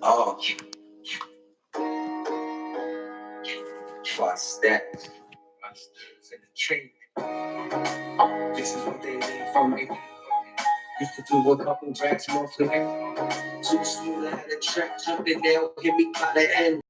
Oh, watch that. In the tree. This is what they need from me. Used to do a couple tracks mostly. Too smooth, I had a track jumping, they'll hit me by the end.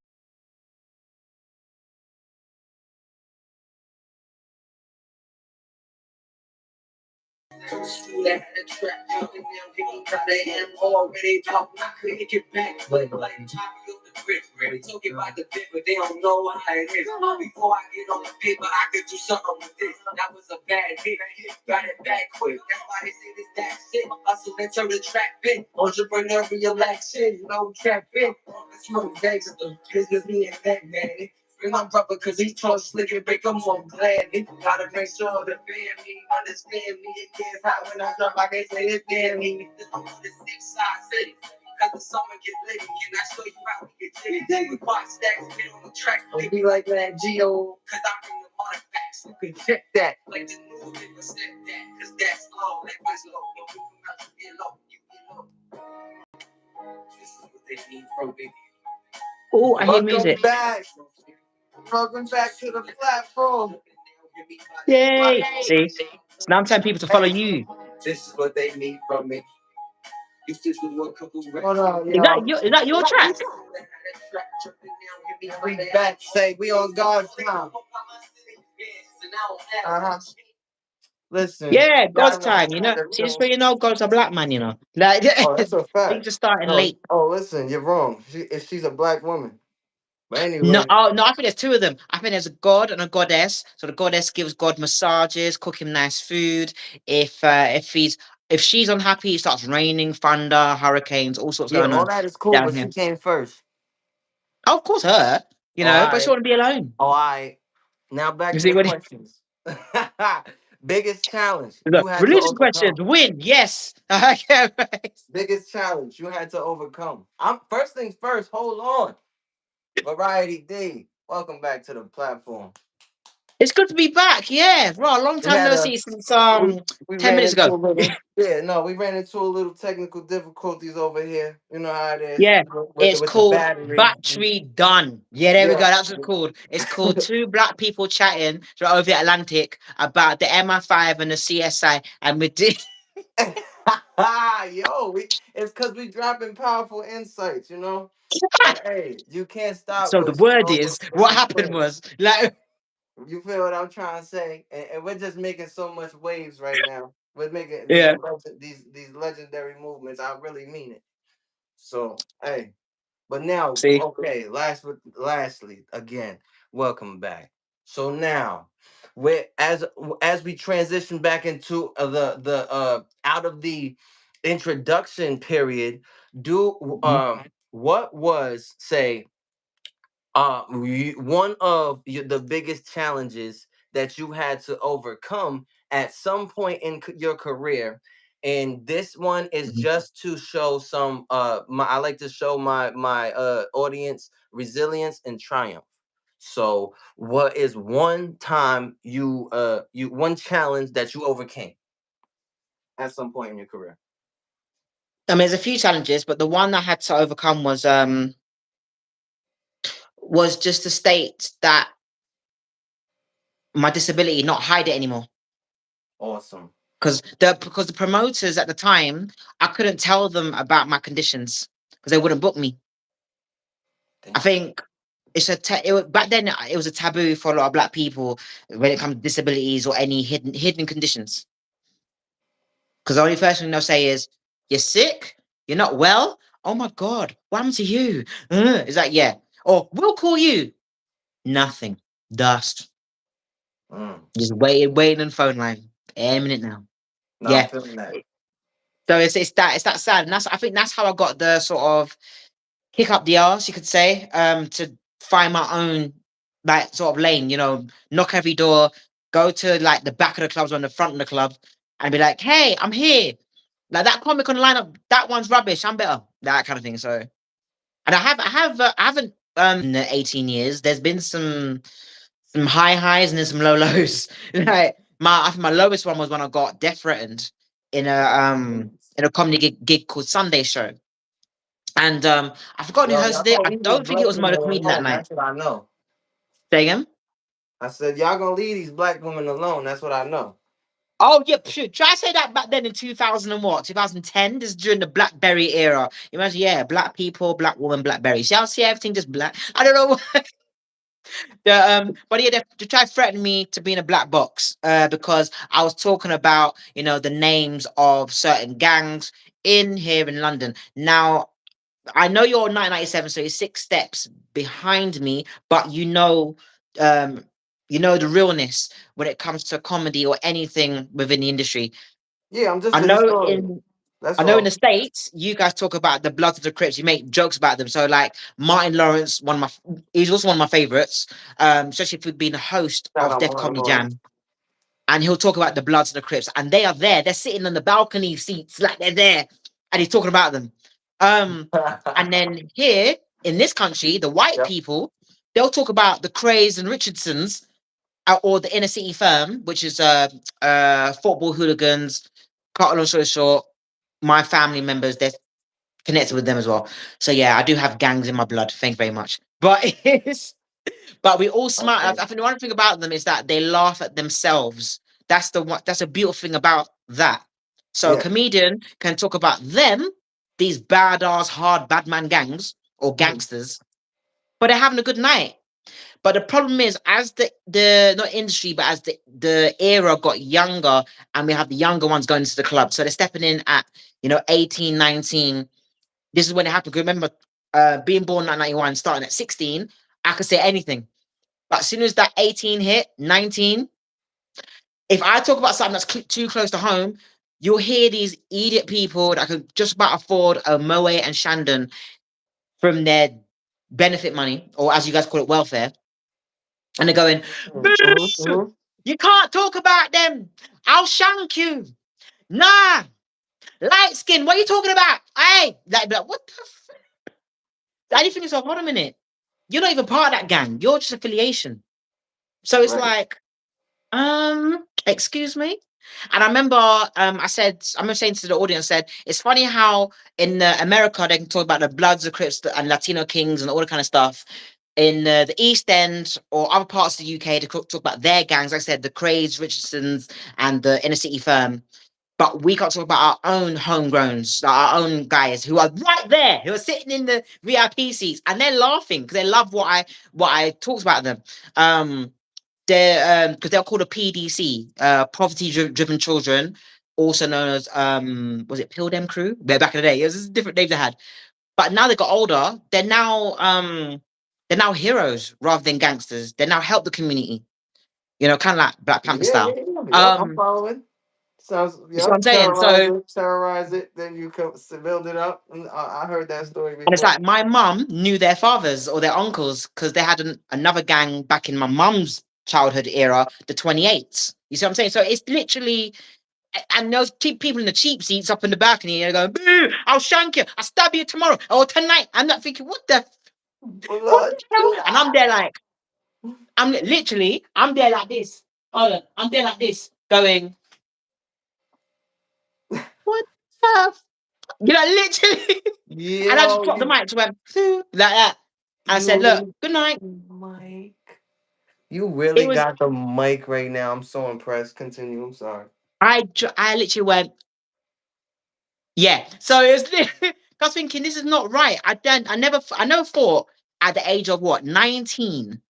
Too smooth, I had a track jumping, they'll hit me by the end. Already talking, I couldn't get back. Like Tommy off the grip. They talking about the bit, but they don't know how it is. Before I get on the paper, I could do something with this. That was a bad hit. Got it back quick. That's why they say this that shit. Hustle and turn the track bit. Entrepreneurial action. No trap bit. It's no gangster. Business me and that man. Bring my brother cause he talk slick and make him more glad. Gotta make sure the family understand me. It gets hot when I drop, I can say it's damn me. This one to the 6 side city. Cause the summer get litty. Can I show you how we get jitty? We box stacks, get on the track. Don't be like that, Geo. Cause I bring the artifacts. You can check that. Like the news people said that. Cause that's low. Like what's low? Yo, we come out, you get low. You get low. This is what they need from me. Oh, I hear music. Welcome back to the platform. Yay! See? So now I'm telling people to follow you. This is what they need from me. Hold on, Is that your track? We back, say we on God's time. Listen. Yeah, God's time, you know. See, this way you know God's a black man, you know. Like, that's a fact. things are starting No, late. Oh, listen, you're wrong. She's a black woman. But anyway. No, I think there's two of them. I think there's a god and a goddess. So the goddess gives God massages, cook him nice food. If she's unhappy, it starts raining, thunder, hurricanes, all sorts going on. All that is cool, down but here. she came first. Oh, of course, her. You know, but she want to be alone. Oh, I. Now back You to see the what questions. Biggest challenge the you had religious to overcome. questions win. Yes. Okay, right. Biggest challenge you had to overcome. First things first. Hold on. Variety D. Welcome back to the platform. It's good to be back. Yeah, right. A long time no see since we 10 minutes ago. We ran into a little technical difficulties over here. You know how it is. Yeah, it's with called the battery done. Yeah, there we go. That's what it's called. It's called two black people chatting over the Atlantic about the MI5 and the CSI, and we did. Yo, it's because we dropping powerful insights, you know. But hey, you can't stop. So the word is, what happened was like. You feel what I'm trying to say? And we're just making so much waves right now. We're making these legendary movements. I really mean it. So hey, but now okay. Lastly, again, welcome back. So now, as we transition back into the out of the introduction period, what was say one of the biggest challenges that you had to overcome at some point in your career, and this one is just to show some I like to show my audience resilience and triumph. So what is one time you one challenge that you overcame at some point in your career? I mean, there's a few challenges, but the one I had to overcome was just to state that my disability, not hide it anymore. Awesome. Because the promoters at the time, I couldn't tell them about my conditions because they wouldn't book me. I think back then it was a taboo for a lot of black people when it comes to disabilities or any hidden conditions. Because the only first thing they'll say is, "You're sick, you're not well. Oh my God, what happened to you?" Is that yeah? Or we'll call you. Nothing. Dust. Just waiting on the phone line. Any minute now. I'm feeling that. So it's that sad, and I think that's how I got the sort of kick up the arse, you could say, to find my own like sort of lane. You know, knock every door, go to like the back of the clubs or on the front of the club, and be like, "Hey, I'm here." Like that comic on the lineup, that one's rubbish. I'm better. That kind of thing. So, and I haven't in the 18 years. There's been some high highs and then some low lows. Like I think my lowest one was when I got death threatened in a comedy gig called Sunday Show. And I forgot who Yo, y'all hosted it. gonna I leave these don't think it black was Mo women the comedian that alone. night. That's what I know. Say again? I said y'all gonna leave these black women alone. That's what I know. Oh yeah, shoot. Try to say that back then in 2000 and what? 2010. This is during the BlackBerry era. Imagine, yeah, black people, black woman, BlackBerry. See everything just black. I don't know. But yeah, they tried to threaten me to be in a black box because I was talking about the names of certain gangs in here in London. Now I know you're 1997, so you're 6 steps behind me, but um, the realness when it comes to comedy or anything within the industry. Yeah, I'm just I a know historian. in That's I know in all. the States, you guys talk about the Bloods of the Crips. You make jokes about them. So, like Martin Lawrence, he's also one of my favorites, especially for being the host Shout of out Def Martin Comedy Lawrence. Jam. And he'll talk about the Bloods of the Crips, and they are there. They're sitting on the balcony seats, like they're there, and he's talking about them. And then here in this country, the white Yep. people, they'll talk about the Crays and Richardsons, or the inner city firm, which is football hooligans. Cut a long story short, my family members, they're connected with them as well. So yeah, I do have gangs in my blood. Thank you very much. But we all smile. Okay. I think the one thing about them is that they laugh at themselves. That's the one. That's a beautiful thing about that. So a Yeah. comedian can talk about them, these badass, hard, bad man gangs or Mhm. gangsters, but they're having a good night. But the problem is, as the not industry, but as the era got younger, and we have the younger ones going to the club, so they're stepping in at 18, 19. This is when it happened. 'Cause remember, being born in 1991, starting at 16, I could say anything. But as soon as that 18 hit, 19, if I talk about something that's too close to home, you'll hear these idiot people that could just about afford a Moe and Shandon from their benefit money, or as you guys call it, welfare, and they're going, Mhm. "Boo! Mhm. You can't talk about them. I'll shank you. Nah, light skin. What are you talking about? Hey, like what the? I didn't think so. Hold a minute. You're not even part of that gang. You're just affiliation. So it's Right. like, excuse me. And I remember, I remember saying to the audience, said, it's funny how in America they can talk about the Bloods, the Crips, and Latino Kings, and all that kind of stuff. In the East End or other parts of the UK, to talk about their gangs, like I said, the Crays, Richardsons, and the Inner City Firm. But we can't talk about our own homegrowns, like our own guys who are right there, who are sitting in the VIP seats, and they're laughing because they love what I talked about them. They're because they're called a PDC, poverty driven children, also known as was it Pill Dem Crew? They're back in the day. It was different names they had, but now they got older. They're now heroes rather than gangsters. They now help the community. Kind of like Black Panther Yeah, yeah, style. yeah. Yep, I'm Um, following. Sounds, you see what yep. I'm saying? So Terrorize it. Then you come build it up. And I heard that story And it's before. like my mum knew their fathers or their uncles because they had another gang back in my mum's childhood era, the 28s. You see what I'm saying? So it's literally, and those people in the cheap seats up in the balcony, they're going, "Boo! I'll shank you. I'll stab you tomorrow or tonight." I'm not thinking, what Blood. the hell? And I'm there like, I'm there like this. Hold on, I'm there like this, going, what the, literally. And I just Yo, dropped the mic, just went, "Phew," like that. And I you said, look, really, good night. Mike. You It really was got the mic right now. I'm so impressed. Continue. I'm sorry. I literally went, yeah. So it was I was thinking this is not right. I never thought at the age of what, 19,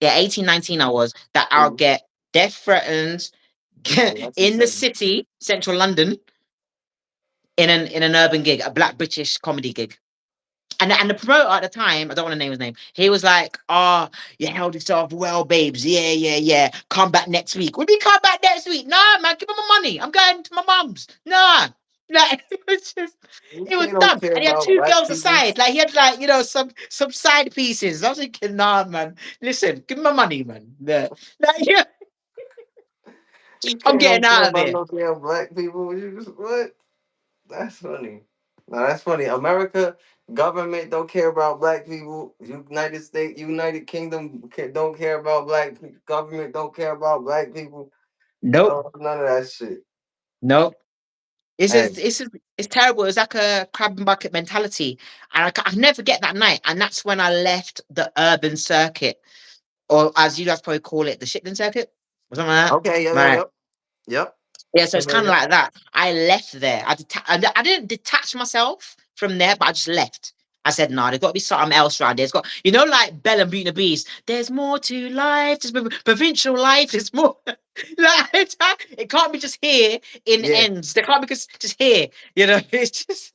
yeah, 18, 19 I was, that I'll Mhm. get death threatened Yeah, that's in the insane. city, central London, in an urban gig, a black British comedy gig. And the promoter at the time, I don't want to name his name, he was like, "Oh, you held yourself well, babes. Yeah, yeah, yeah. Come back next week." Would we come back next week? Nah, man, give me my money. I'm going to my mum's. Nah. Like it was UK don't dumb. care And he had about two black girls people. aside. Like he had some side pieces. I was thinking, nah, man. Listen, give me my money, man. Yeah. Like, yeah, I'm UK getting don't care out of about here. no damn black people. You just what? That's funny. No, that's funny. America government don't care about black people. United States, United Kingdom don't care about black people. Government don't care about black people. Nope. None of that shit. Nope. It's Hey, just, it's just, it's terrible. It's like a crab and bucket mentality, and I never get that night. And that's when I left the urban circuit, or as you guys probably call it, the shitting circuit, or something like that. okay, yep, yep, Right. yep, yep. Yeah, so it's kind of Familiar. like that. I left there. I didn't detach myself from there, but I just left. I said, no, there's got to be something else around there. It's got, like Belle and Beauty and the Beast. There's more to life. There's provincial life. There's more. It can't be just here in Yeah. ends. There can't be just here. It's just,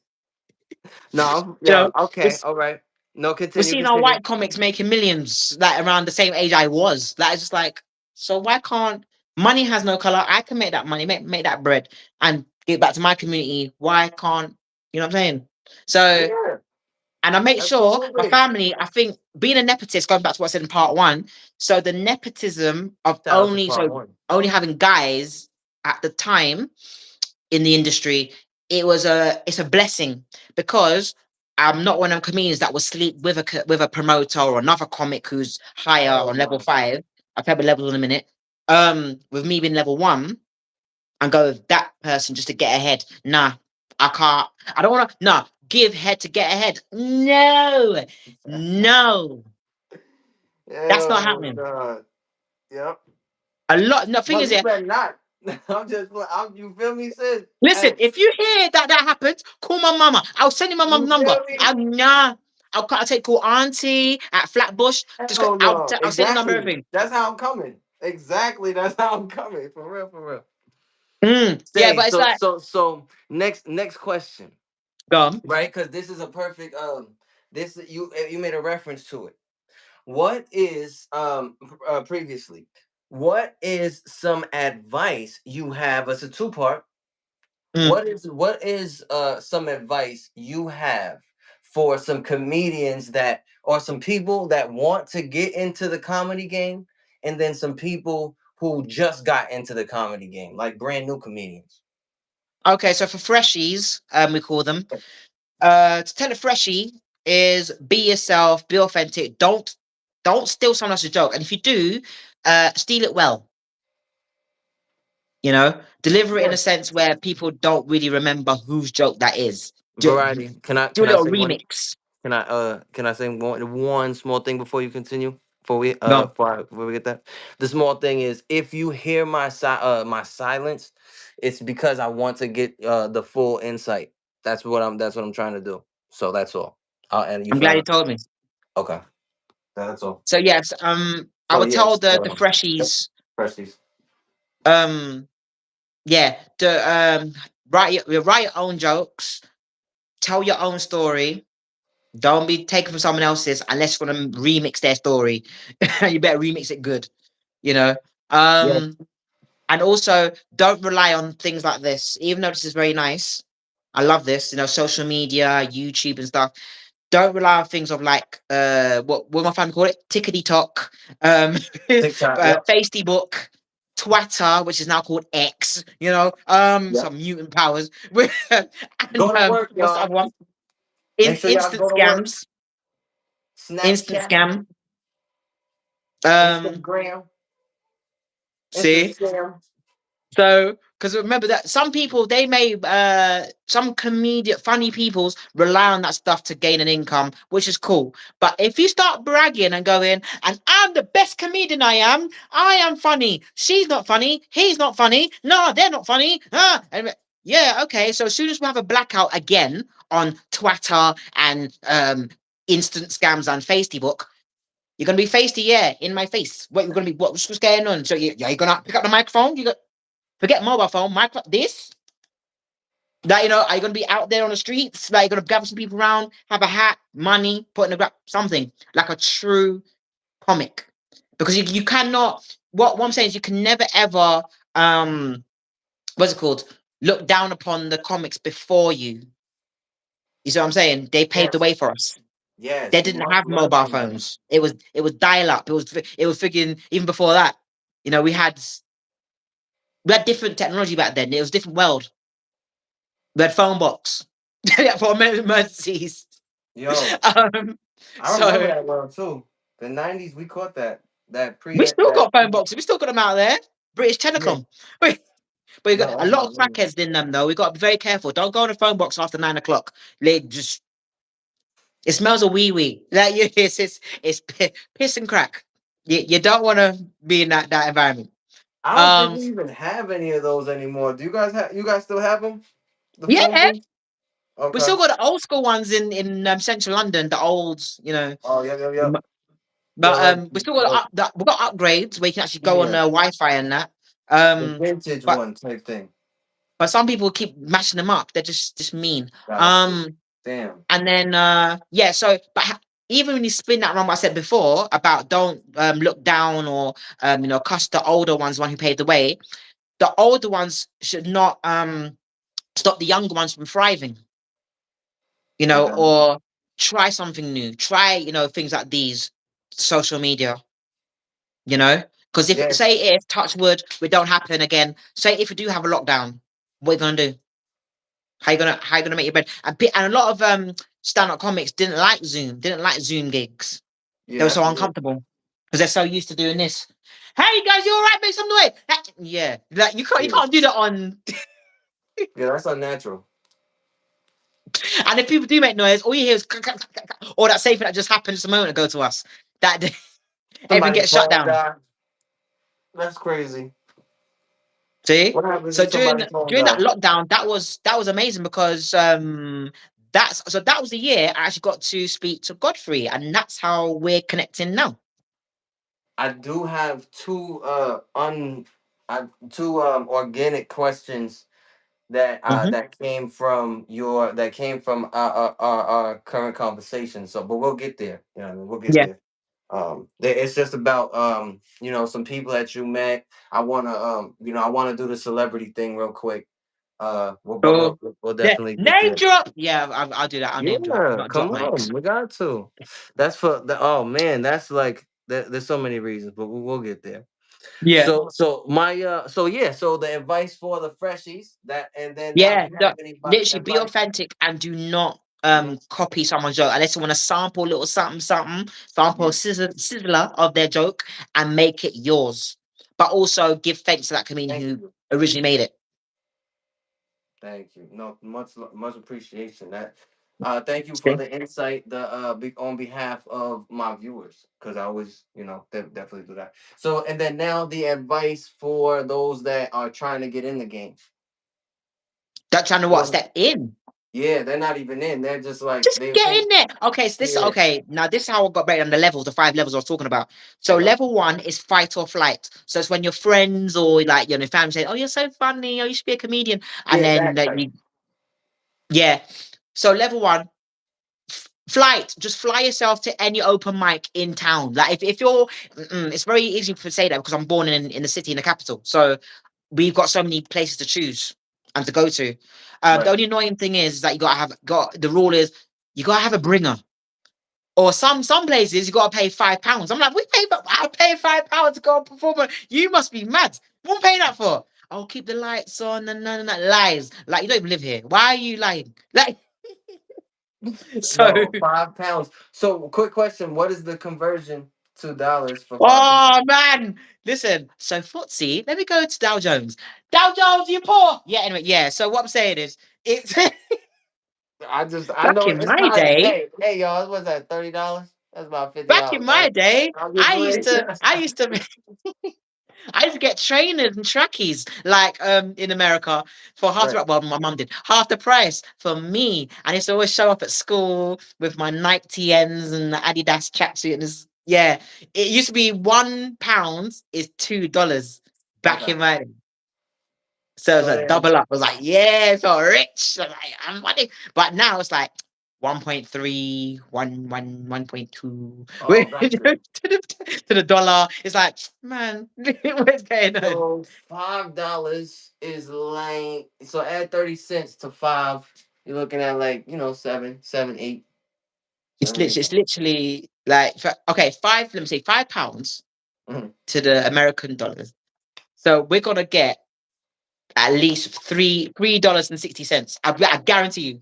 No, you yeah, know, we're, okay, all right. No, we're continue, seeing our continue. white comics making millions like around the same age I was. Like, it's just like, so why can't money has no color? I can make that money, make that bread and give back to my community. Why can't you know what I'm saying? So Yeah, and I make sure my absolutely. family, I think being a nepotist, going back to what I said in part one, so the nepotism of Shout out to part one. only having guys at the time in the industry, it's a blessing because I'm not one of them comedians that will sleep with with a promoter or another comic who's higher Hell on level no. 5. I'll tell you about levels in a minute. With me being level 1 and go with that person just to get ahead. Nah, I can't. I don't want to. Nah, give head to get ahead. No, no, that's not Hell happening. no. Yep. A lot. No, thing Well, is, you yeah. better not. You feel me, sis? Listen, Hey, if you hear that happens, call my mama. I'll send you my mum's you number. feel me? Nah. I'll take call auntie at Flatbush. Hell no. I'll send you number Exactly. everything. That's how I'm coming. Exactly. That's how I'm coming. For real, for real. Yeah, Say but it's so like, so next question. gum. Right? Because this is a perfect this you made a reference to it. What is previously? What is some advice you have? It's a two part. Mm. What is some advice you have for some comedians that or some people that want to get into the comedy game, and then some people who just got into the comedy game, like brand new comedians? Okay, so for freshies, we call them. To tell a freshie is be yourself, be authentic. Don't steal someone else's joke, and if you do, steal it well. Deliver it in a Yes. sense where people don't really remember whose joke that is. Variety. Do a Can I little say one? remix. Can I say one small thing before you continue? No, Before we get that, the small thing is if you hear my silence, it's because I want to get the full insight. That's what I'm trying to do. So that's all. And you I'm feel glad me? you told me. Okay, that's all. So yes, I So would tell yes, the freshies, Presties. um, yeah, write your own jokes, tell your own story. Don't be taken from someone else's unless you want to remix their story. You better remix it good, you know. Yeah. Um, and also don't rely on things like this, even though this is very nice. I love this, social media, YouTube and stuff. Don't rely on things of like what my family call it, tickety talk, TikTok. Yep. Facebook, Twitter, which is now called X, Yep. some mutant powers. And Go to work, what's the other y'all. one? Make sure y'all Instant go to work. scams, instant Snapchat, scam. Um, Instagram, see, Instagram. so, because remember that some people they may some comedian funny peoples rely on that stuff to gain an income, which is cool. But if you start bragging and going, and I'm the best comedian I am funny. She's not funny. He's not funny. No, they're not funny. And yeah, okay. So as soon as we have a blackout again on Twitter and instant scams on Facebook, you're gonna be feisty, yeah, in my face. What you're gonna be? What's going on? So you're gonna pick up the microphone. You got forget mobile phone, micro this. That are you gonna be out there on the streets? Like you're gonna gather some people around, have a hat, money, put in the grab something like a true comic. Because you cannot what I'm saying is you can never ever what's it called? Look down upon the comics before you. You see what I'm saying? They paved the Yes. way for us. They Yes. You didn't must have learn mobile from them. phones. It was dial up. It was freaking even before that. We had different technology back then. It was a different world. We had phone box for emergencies. Yo, Um, I remember so that world too. The '90s, we caught that we still that. got phone boxes. We still got them out there. British Yeah. Telecom. But you got No, a that's lot of not me. crackheads in them though. We got to be very careful. Don't go on the phone box after 9 o'clock. Just it smells of wee wee. Like piss and crack. You don't want to be in that environment. I don't think Um, we even have any of those anymore. Do you guys have? You guys still have them? The phone yeah, booth? we Okay. still got the old school ones in central London. The old, Oh, yep, yep, m- yep. The but like, we still got we got upgrades where you can actually go on yeah, Wi-Fi and that. the Um, vintage but one type thing. some people keep mashing them up. They're just mean. Gotcha. Damn. And then yeah, so even when you spin that around what I said before about don't look down or cuss the older ones, one who paved the way, the older ones should not stop the younger ones from thriving, Okay. or try something new, try, things like these social media, because if Yeah. say if touch wood we don't happen again, say if we do have a lockdown, what are you gonna do? How you gonna make your bed? And a lot of stand-up comics didn't like Zoom gigs. Yeah, They were that's so a good. uncomfortable because they're so used to doing this. Hey guys, you all right? Make some noise. Yeah, like you Yeah. can't do that on. Yeah, that's unnatural. And if people do make noise, all you hear is or that same thing that just happened just a moment ago to us. That everything Somebody's gets shut phone down. died. That's crazy. See, What happens so if during somebody's phone during that died? lockdown, that was amazing because that was the year I actually got to speak to Godfrey, and that's how we're connecting now. I do have two organic questions Hmm. that came from our current conversation. So, but we'll get there. You know, what I mean? We'll get Yeah. there. It's just about some people that you met. I wanna do the celebrity thing real quick. But So we'll yeah, definitely get name there. drop. Yeah, I'll do that. I'll name drop, Yeah, not drop come on, mics. we got to. That's for the. Oh man, that's like there's so many reasons, but we'll get there. Yeah. So the advice for the freshies that, and then now do Yeah, you have any literally be advice? authentic and do not Mhm. copy someone's joke unless you want to sample a little something something, sample a Yeah, sizzler of their joke and make it yours. But also give thanks to that comedian thank who you. originally made it. Thank you. No, much appreciation. Thank you for See? the insight. On behalf of my viewers, because I always, definitely do that. So, and then now the advice for those that are trying to get in the game. Don't trying to what Well, step in. yeah, they're not even in. They're just like Just they get think. in there. Okay, so this Yeah. okay. Now this is how I got better on the levels, the 5 levels I was talking about. So Okay. level one is fight or flight. So it's when your friends or like your family say, "Oh, you're so funny. Oh, you should be a comedian," and Yeah, then that type. yeah. So level one, flight. Just fly yourself to any open mic in town. Like if you're, it's very easy to say that because I'm born in the city in the capital. So we've got so many places to choose and to go to. The Right. only annoying thing is that you gotta have got the rule is you gotta have a bringer. Or some places you gotta pay £5. I'm like, I pay £5 to go and perform. You must be mad. What am I paying that for? I'll keep the lights on and none of that lies. Like you don't even live here. Why are you lying? Like so. No, £5. So, quick question: what is the conversion to dollars for £5? Oh man, listen. So footsie. Let me go to Dow Jones. Dow Jones, you poor. Yeah. Anyway, yeah. So what I'm saying is, it's I back know in it's my not. day. Hey, y'all, what's that? $30? That's about fifty Back in dollars, my right? day, I'm just I used playing. to. I used to. I used to get trainers and trackies like in America for half Right. the well, my mum did half the price for me. And I used to always show up at school with my Nike TNs and the Adidas tracksuit. And yeah, it used to be £1 is $2 back Okay. in my. So it was So a then, double up. I was like, yeah, so rich. I was like, I'm money. But now it's like 1.3, 1.2 oh, gotcha. to the dollar. It's like, man, what's going on? So $5 is like, so add 30 cents to five. You're looking at like, seven, eight, seven, eight. It's literally like, okay, let me say £5 Mhm. to the American dollars. So we're going to get at least $3.60. I guarantee you.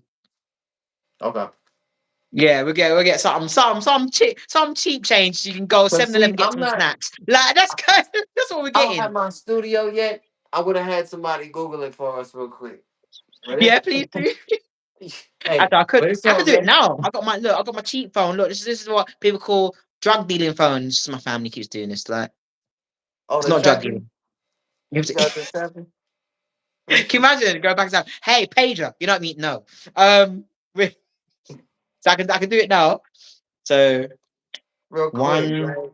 Okay. Yeah, we'll get some cheap change. You can go So 7-Eleven see, get some snacks. Like that's kind of, that's what we're I don't getting. have my studio yet. I would have had somebody Google it for us real quick. But Yeah, please it's do. hey, I could but it's I could all do it good. now. I got my look. I got my cheap phone. Look, this is what people call drug dealing phones. My family keeps doing this. Like Oh, it's the not drug trapping? dealing. You have You to, got the trapping? Let me can you see. imagine go back down? Hey, pager. You know what I mean? No. With, so I can do it now. So Real quick, one right?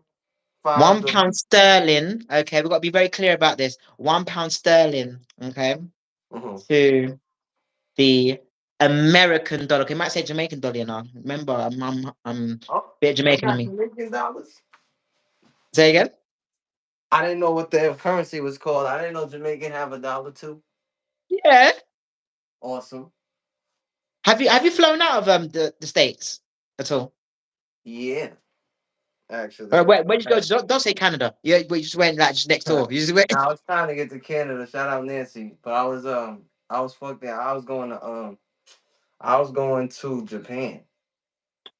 Five one to pound sterling. Okay, we've got to be very clear about this. £1 sterling. Okay, mm-hmm. to the American dollar. Okay, you might say Jamaican dollar now. Remember, I'm a Oh, bit they Jamaican in got me. Dominican dollars. Say again. I didn't know what the currency was called. I didn't know Jamaican have a dollar too. Yeah. Awesome. Have you flown out of the states at all? Yeah, Or actually. where did you go? Don't say Canada. Yeah, we just went like just next door. You just went. Now I was trying to get to Canada. Shout out Nancy, but I was fucked there. I was going to Japan.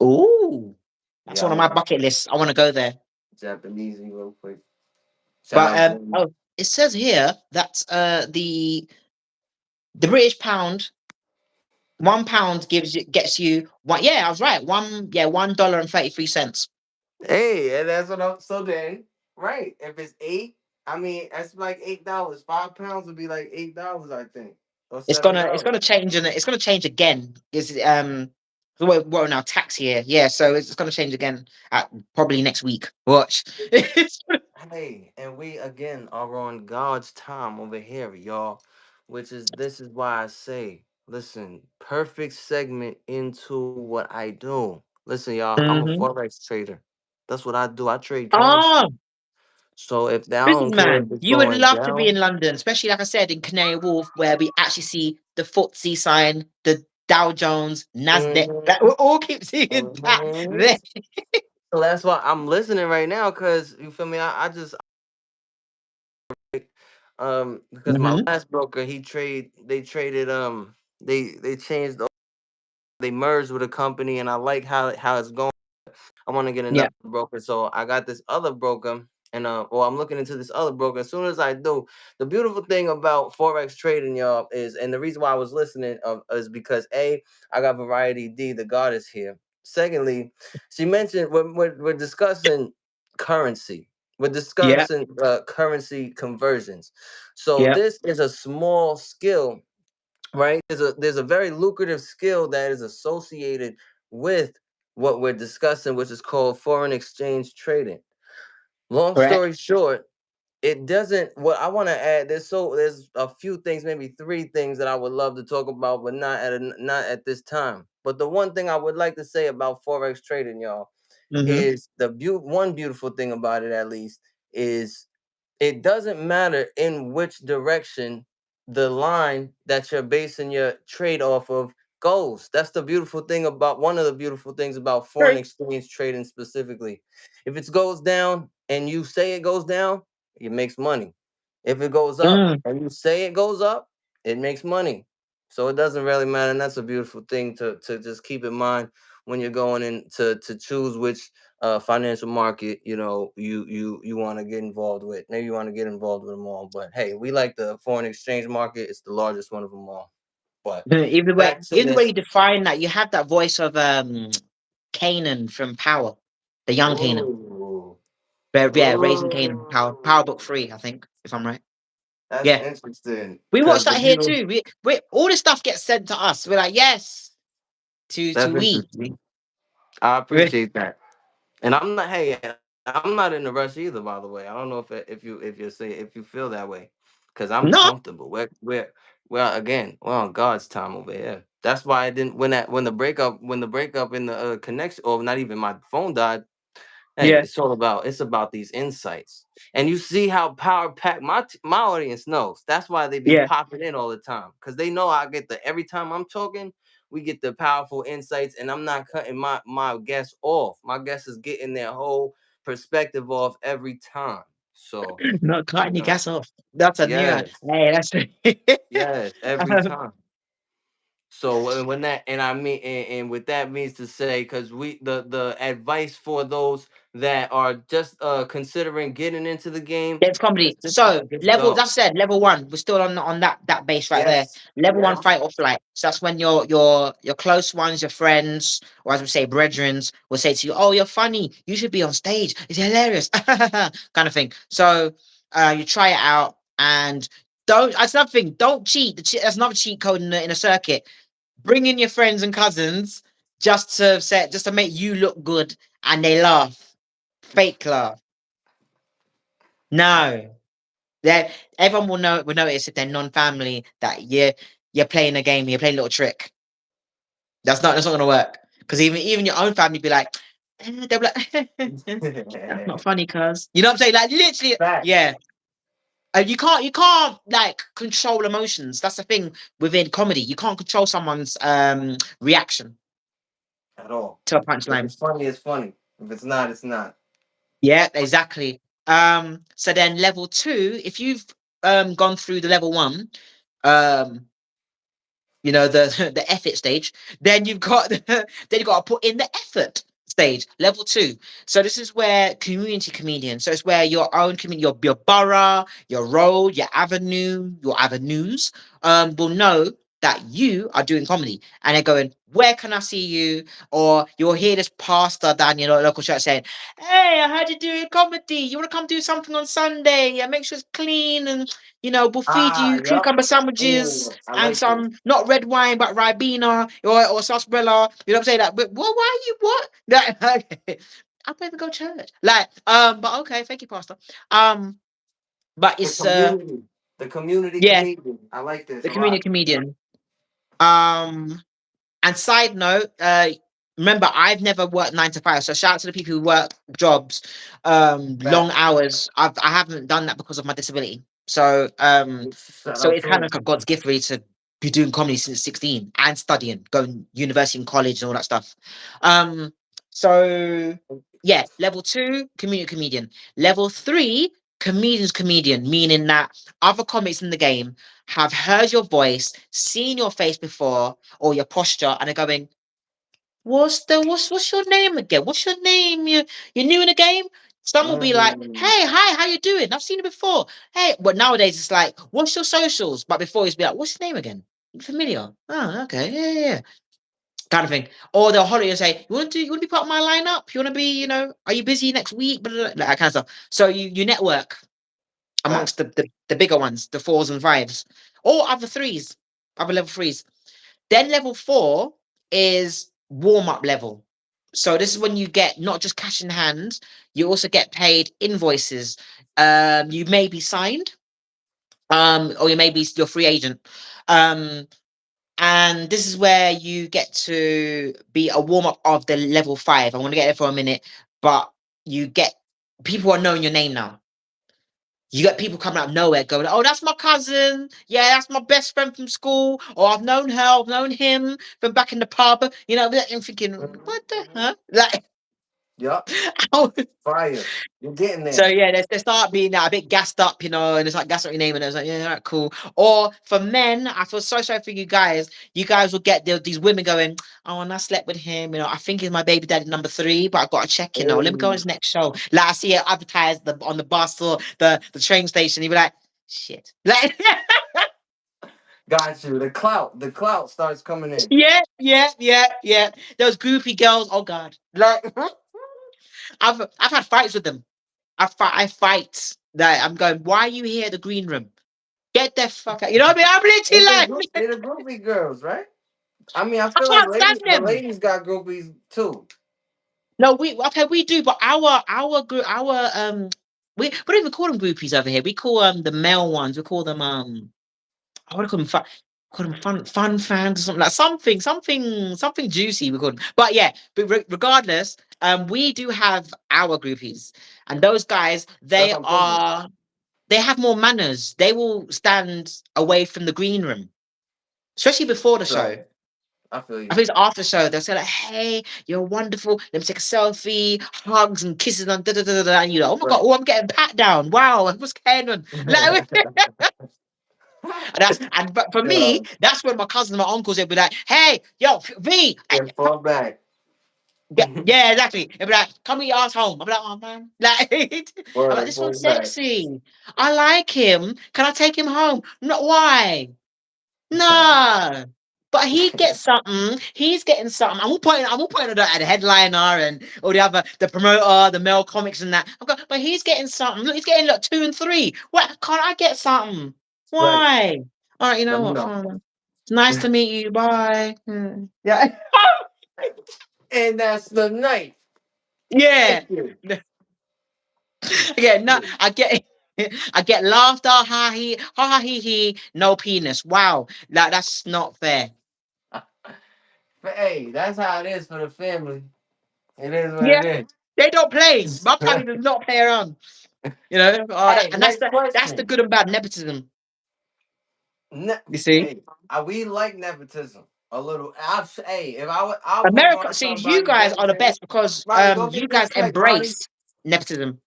Ooh, that's Yeah, I one of was my bucket lists. I want to go there. Japanese real quick. Shout But out Jamie. oh, it says here that the British pound, £1 gets you one. Yeah, I was right. $1.33. Hey, and that's what I'm so dang right. If it's eight, I mean that's like $8. 5 pounds would be like $8, I think, or It's seven gonna it's dollars. gonna change and it's gonna change again. Is we're now tax year, yeah. So it's gonna change again at probably next week. Watch. Hey, and we again are on God's time over here, y'all. Which is this is why I say, listen, perfect segment into what I do. Listen, y'all, I'm a hmm forex trader. That's what I do. I trade currency. Oh, So if I don't care if businessman, it's you would going love to be down, in London, especially like I said in Canary Wharf, where we actually see the FTSE sign, the Dow Jones, Nasdaq. That we mhm, all keep seeing that mhm. there. So that's why I'm listening right now, cause you feel me. I just because my hmm last broker they traded they changed they merged with a company, and I like how it's going. I want to get Yeah. another broker. So I got this other broker, and well, I'm looking into this other broker. As soon as I do, the beautiful thing about Forex trading, y'all, is, and the reason why I was listening is because I got Variety D, the goddess here. Secondly, she mentioned we're discussing currency. We're Yeah. discussing currency conversions. So Yeah. this is a small skill, right? There's a very lucrative skill that is associated with what we're discussing, which is called foreign exchange trading. Long Correct. story short, it doesn't what I want to add, there's a few things, maybe three things that I would love to talk about, but not at this time. But the one thing I would like to say about forex trading, y'all, hmm is one beautiful thing about it, at least, is it doesn't matter in which direction the line that you're basing your trade off of goes. That's the beautiful thing about one of the beautiful things about foreign True. exchange trading specifically. If it goes down and you say it goes down, it makes money. If it goes up Mm. and you say it goes up, it makes money. So it doesn't really matter. And that's a beautiful thing to just keep in mind when you're going in to choose which financial market, you want to get involved with. Maybe you want to get involved with them all, but hey, we like the foreign exchange market. It's the largest one of them all. But Either way, back to either way you this. define that, you have that voice of Kanan from Power, the young Kanan. Ooh, But yeah, Raising Kanan, Power Book ooh, 3, I think, if I'm right. that's Yeah, interesting. we watched Cause the that here beauty too. We all this stuff gets sent to us. We're like, yes, to that's we. interesting. I We- appreciate that. And I'm not. Hey, I'm not in a rush either. By the way, I don't know if you feel that way, because I'm No, comfortable. We're on God's time over here. That's why I didn't when the breakup in the connection, or not even my phone died. Hey, yeah, it's about these insights, and you see how power pack my audience knows. That's why they be yeah. popping in all the time, because they know I get the every time I'm talking, we get the powerful insights, and I'm not cutting my guests off. My guests is getting their whole perspective off every time. So Not cutting you your know, gas off. That's a new one. yes, Hey, that's yes, every um, time. So when that and I mean and with that means to say, because we the advice for those that are just considering getting into the game Dance is comedy. just So just level go. that's said, level one. We're still on that base right there. Yes, Level one, yes. fight or flight. So that's when your close ones, your friends, or as we say, brethrens, will say to you, "Oh, you're funny. You should be on stage. It's hilarious," kind of thing. So you try it out and don't. That's another thing. Don't cheat. That's another cheat code in a circuit. Bring in your friends and cousins just to make you look good, and they laugh, fake laugh. No. That everyone will notice if they're non-family that you're playing a game, you're playing a little trick. That's not gonna work. Because even your own family be like, they'll be like, that's not funny, cuz. You know what I'm saying? Like literally, Facts. yeah. You can't like control emotions. That's the thing within comedy. You can't control someone's reaction At all. to a If punchline. it's funny, it's funny. If it's not, it's not. Yeah, exactly. So then level two, if you've gone through the level one, um the the effort stage, then you've got then you've got to put in the effort stage, level two. So this is where community comedian, so it's where your own community, your borough, your road, your avenue, your avenues will know that you are doing comedy, and they're going, where can I see you? Or you'll hear this pastor down your local church saying, hey, I heard you doing comedy, you want to come do something on Sunday? Yeah, make sure it's clean, and we'll feed Ah, you yep. cucumber sandwiches Ooh, I and like this. some not red wine but Ribena or sarsaparilla. You know what I'm saying? Like, but what? Why are you what? Like, I don't even go to church. Like, but okay, thank you, Pastor. Um, but The it's community. The community yeah, comedian. I like this the a lot. community comedian. Um, and side note, remember I've never worked 9 to 5, so shout out to the people who work jobs, long Facts. hours. I haven't done that because of my disability. So Shout so out it's to kind of him. like a God's gift really to be doing comedy since 16 and studying, going university and college and all that stuff. Um, so yeah, level two, community comedian. Level three, comedian, meaning that other comics in the game have heard your voice, seen your face before, or your posture, and are going, what's your name again? What's your name? You're new in the game? Some will be like, Mm. hey, hi, how you doing? I've seen it before. Hey, but nowadays it's like, what's your socials? But before it's be like, what's your name again? Familiar. Oh, okay, yeah. Kind of thing. Or they'll holler and say, you want to be part of my lineup? You want to be, are you busy next week? Blah, blah, blah, that kind of stuff. So you network amongst Facts. the bigger ones, the fours and fives, or other threes, other level threes. Then level four is warm up level. So this is when you get not just cash in hand, you also get paid invoices. You may be signed, or you may be your free agent. Um, and this is where you get to be a warm up of the level five. I want to get there for a minute, but you get people are knowing your name now. You get people coming out of nowhere going, oh, that's my cousin. Yeah, that's my best friend from school. Or I've known her, I've known him from back in the pub. I'm thinking, Mhm, what the mhm. huh? Like, Yup. Fire. You're getting so there. yeah, they start being a bit gassed up, and it's like gas up your name, and it's like, yeah, right, cool. Or for men, I feel so sorry for you guys. You guys will get these women going, oh, and I slept with him. I think he's my baby daddy number three, but I got to check. Let me go on Hey, his next show. Like I see it advertised on the bus or the train station. You be like, shit, like. got you. The clout starts coming in. Yeah. Those groupie girls. Oh God, like I've had fights with them. I fight that I'm going. Why are you here at the green room? Get the fuck out. You know what I mean? I'm They literally the like, group. They the groupie girls, right? I mean, I I feel like can't stand ladies. The them. ladies got groupies too. No, we do, but our group we don't even call them groupies over here. We call the male ones. We call them I want to call them fun fans or something like something juicy. We call them, but yeah. But regardless, we do have our groupies, and those guys That's what I'm thinking. they have more manners. They will stand away from the green room, especially before the show. So I feel I you. think it's after the show. They'll say like, "Hey, you're wonderful. Let me take a selfie, hugs and kisses and da da da da." Da. And you're like, "Oh my god, Right. oh, I'm getting pat down. Wow, what's going on?" Like, But for Yeah, me, that's when my cousins and my uncles would be like, "Hey, yo, V, and fall back. yeah, exactly." They'd be like, "Come with your ass home." I'm like, "Oh man," like, I'm like, Word, "This fall one's back. sexy. I like him. Can I take him home?" No, why? No. But he gets something. He's getting something. I'm all putting it at the headliner and all the promoter, the male comics and that. But he's getting something. Look, he's getting like 2 and 3. What can't I get something? Right. Why? All right, you know Let me what? know. Fine. It's nice to meet you. Bye. Yeah. And that's the night. Yeah. Thank you. Yeah. No, I get I get laughter, ha ha he, no penis. Wow. That's not fair. But hey, that's how it is for the family. It is what Yeah. it They don't play. is. My family does not play around. You know, Hey, and that's next the question. good and bad nepotism. You see, Hey, we like nepotism a little. Hey, if I'll put America. on See, you somebody guys day are the to best because Ronnie, go you get guys this check, Ronnie. embrace nepotism.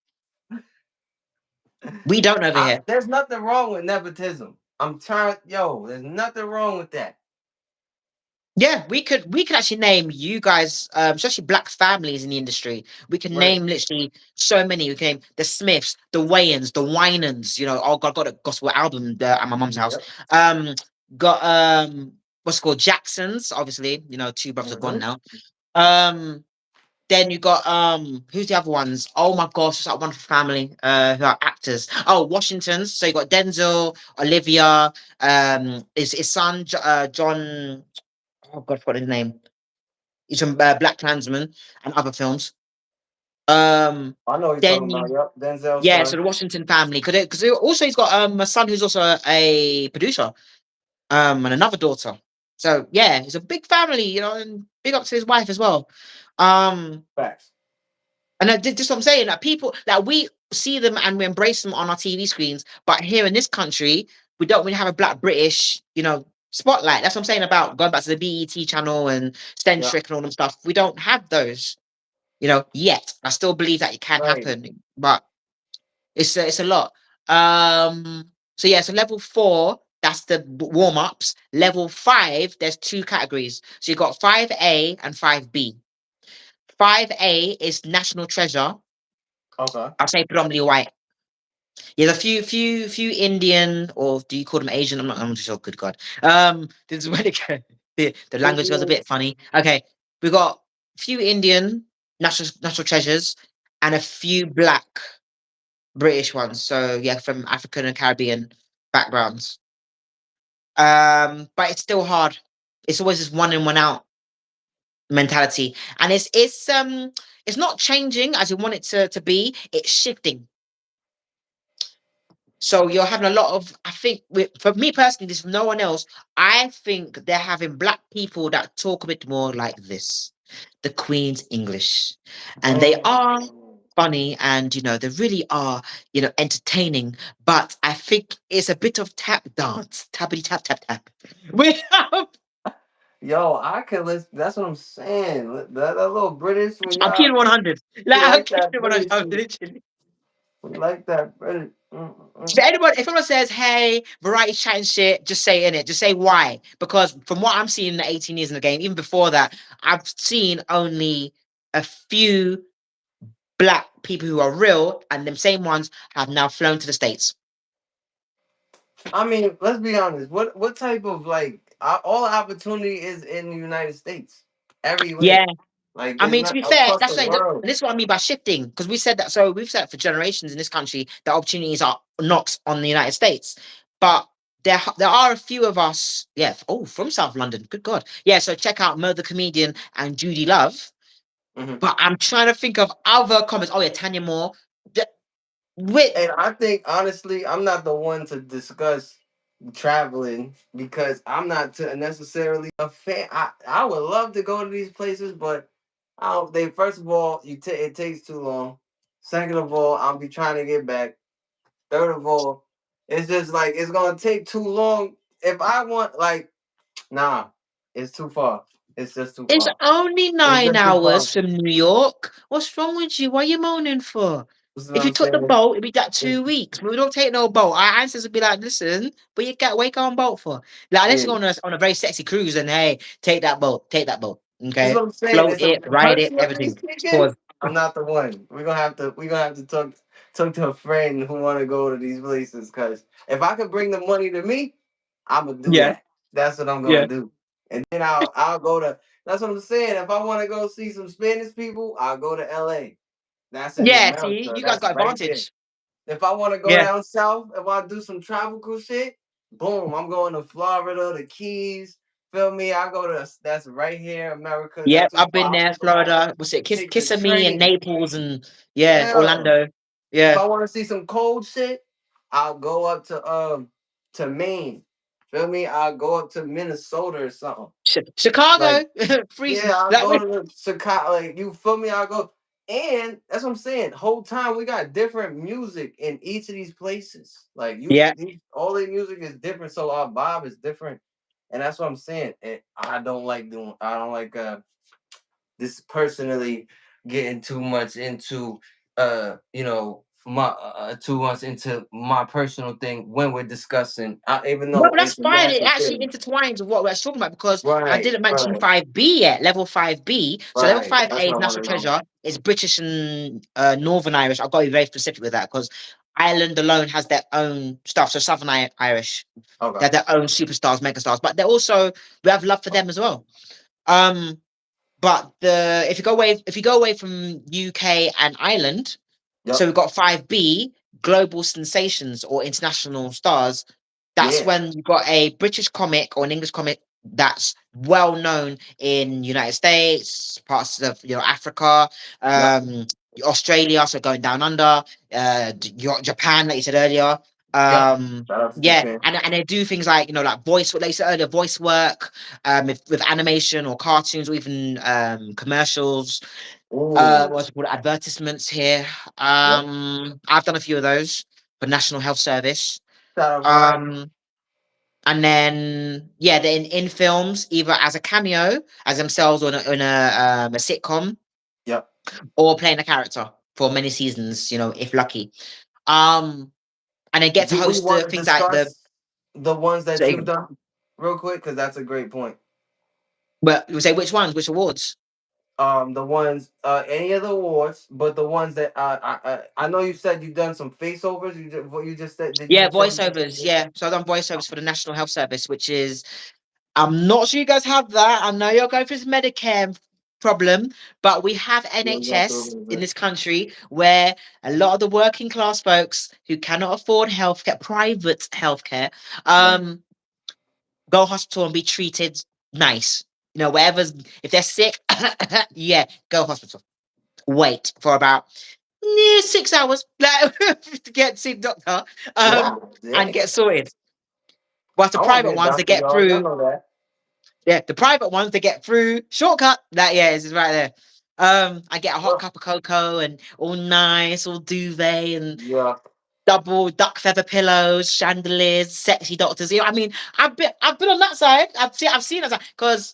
We don't over here. There's nothing wrong with nepotism. I'm trying, yo. There's nothing wrong with that. Yeah, we could actually name you guys, especially black families in the industry. We can Right. name literally so many. We can name the Smiths, the Wayans, the Winans. You know, oh God, got a gospel album at my mum's house. Yep. Um, got what's it called Jacksons. Obviously, you know, two brothers are gone Mm-hmm. now. Um, then you got who's the other ones? Oh my gosh, it's like wonderful family who are actors. Oh, Washingtons. So you got Denzel, Olivia, his son John. Oh God, what his name? He's from Black Klansman and other films. Um, I know what you're then talking about. Yep. Denzel's yeah, so son. the Washington family, because also he's got a son who's also a producer, and another daughter. So yeah, it's a big family, you know, and big up to his wife as well. Um, Facts. and just what I'm saying, that people that we see them and we embrace them on our TV screens, but here in this country, we don't really have a black British, you know, spotlight. That's what I'm saying about going back to the BET channel and Yeah. Centric and all them stuff. We don't have those, you know, yet. I still believe that it can Right. happen, but it's a lot. So yeah, so level 4, that's the warm ups. Level 5, there's 2 categories. So you got 5A and 5B. 5A is National Treasure. Okay. I'll say predominantly white. Yeah, there's a few Indian, or do you call them Asian? I'm not sure. Good God. This is where the language goes a bit Indians. funny. Okay, we got a few Indian national treasures and a few black British ones. So yeah, from African and Caribbean backgrounds. But it's still hard. It's always this one in, one out mentality, and it's not changing as you want it to be. It's shifting. So you're having a lot of, I think, for me personally, this no one else. I think they're having black people that talk a bit more like this, the Queen's English, and they are Mm. funny, and you know they really are, you know, entertaining. But I think it's a bit of tap dance, tappity tap tap tap. We have, Yo, I can listen. That's what I'm saying. That little British when I'm keeping y'all 100. we Like I'm like keeping that it 100. British. Literally. We like that British. So anyone, if anyone says, "Hey, variety chatting shit," just say in it. Just say why. Because from what I'm seeing in the 18 years in the game, even before that, I've seen only a few black people who are real, and them same ones have now flown to the States. I mean, let's be honest. What type of like all opportunity is in the United States? Yeah. Everywhere. Like I it's mean, to not be fair, across the that's like, world. and this is what I mean by shifting, because we said that. So we've said for generations in this country that opportunities are knocks on the United States, but there are a few of us, yeah. Oh, from South London. Good God, yeah. So check out Mo the Comedian and Judy Love. Hmm. But I'm trying to think of other comments. Oh yeah, Tanya Moore. The- With And I think honestly, I'm not the one to discuss traveling because I'm not necessarily a fan. I would love to go to these places, but I don't. They first of all, it takes too long. Second of all, I'll be trying to get back. Third of all, it's just like it's gonna take too long. If I want, like, nah, it's too far. It's just too it's far. only It's nine just too far. hours from New York. What's wrong with you? What are you moaning for? You know what If you I'm took the saying? boat, it'd be that 2 weeks. But we don't take no boat. Our ancestors would be like, listen, but you got wake on boat for. Like, unless Yeah. you go on a very sexy cruise, and hey, take that boat, take that boat. That's Okay, what I'm saying. float It's a it, ride it, personally everything. speaking, Pause. I'm not the one. We're gonna have to talk to a friend who wanna go to these places, cause if I could bring the money to me, I'm gonna do Yeah, that. That's what I'm yeah, gonna do. And then I'll go to that's what I'm saying. If I wanna go see some Spanish people, I'll go to LA. That's in yeah. See, America. you guys That's got right there. advantage. If I want to go Yeah, down south, if I do some tropical shit, boom, I'm going to Florida, the Keys. Feel me? I go to that's right here, America, yep. not too I've been far there, from the home. Florida. What's it? Take the Kissimmee and train. Naples and yeah, Yeah. Orlando. If Yeah, I want to see some cold shit, I'll go up to Maine. Feel me? I'll go up to Minnesota or something. Like Chicago, freezing. yeah, I'll Like, go to the Chicago. Like you feel me? I'll go, and that's what I'm saying. Whole time we got different music in each of these places. Like yeah. all the music is different, so our vibe is different, and that's what I'm saying. And I don't like doing. I don't like this personally getting too much into my too much into my personal thing when we're discussing. Even No, though but that's it's a fine. It national actually thing. intertwines with what we're talking about because I Right, didn't mention right, 5B yet, level 5B. So level right. That's 5A what is I want National to know. Treasure. It's British and Northern Irish. I've got to be very specific with that because Ireland alone has their own stuff. So Southern Irish, Okay. they have their own superstars, megastars, but they're also, we have love for them as well. Um, but if you go away from UK and Ireland, so Yep. we've got 5B, global sensations or international stars. That's Yeah. when you've got a British comic or an English comic that's well known in United States, parts of Africa, Yep. Australia, so going down under, Japan, like you said earlier. Yep. Shout out to Yeah, Japan. and they do things like like voice, what they said earlier, voice work, with animation or cartoons or even commercials. Ooh. What's it called? Advertisements here. Yep. I've done a few of those for National Health Service. Shout out Ryan. And then yeah, they're in films either as a cameo as themselves or in a sitcom Yep. or playing a character for many seasons. If lucky. Um, and then get to Do we host want to things like the. discuss the ones that you've Say, done real quick? Because that's a great point. well, you say which ones, which awards? The ones, any of the awards, but the ones that I know you said you've done some faceovers. You just said did you Yeah, just say you did voiceovers. Yeah, so I've done voiceovers for the National Health Service, which is I'm not sure you guys have that. I know you're going through this Medicare problem, but we have Yeah, I'm going through a NHS little in bit. this country where a lot of the working class folks who cannot afford healthcare, private healthcare, Right. um, go hospital and be treated nice. Wherever's if they're sick, yeah, go hospital. Wait for about near 6 hours like, to get to see the doctor, Wow, and dang. get sorted. Whilst the I want to private be a ones, they doctor, get y'all. Y'all through. know that. Yeah, the private ones they get through shortcut. That yeah, is right there. I get a hot Well, cup of cocoa and all nice, all duvet and yeah. double duck feather pillows, chandeliers, sexy doctors. I mean, I've been on that side. I've seen that side because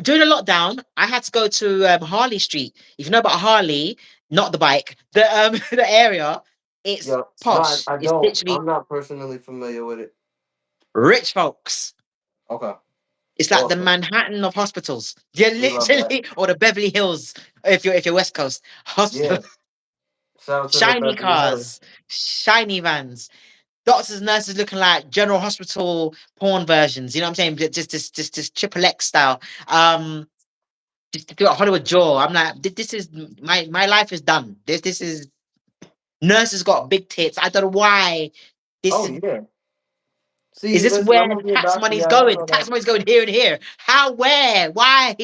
during the lockdown, I had to go to Harley Street. If you know about Harley, not the bike, the area, it's Yeah. No, I, posh. I It's don't. literally I'm not personally familiar with it. rich folks. Okay. It's like the Awesome. Manhattan of hospitals. Yeah, We love that. literally, or the Beverly Hills if you're West Coast. Hospital, Yeah. Shout out to the shiny Beverly Hills. cars, shiny vans, doctors and nurses looking like General Hospital porn versions. You know what I'm saying? Just triple X style. Just to do a Hollywood jaw. I'm like, this is my life is done. This is nurses got big tits. I don't know why. This Oh yeah. is See, this listen, I'm where gonna be a tax doctor, money's y'all. Y'all going? know Tax that. money's going here and here. How? Where? Why?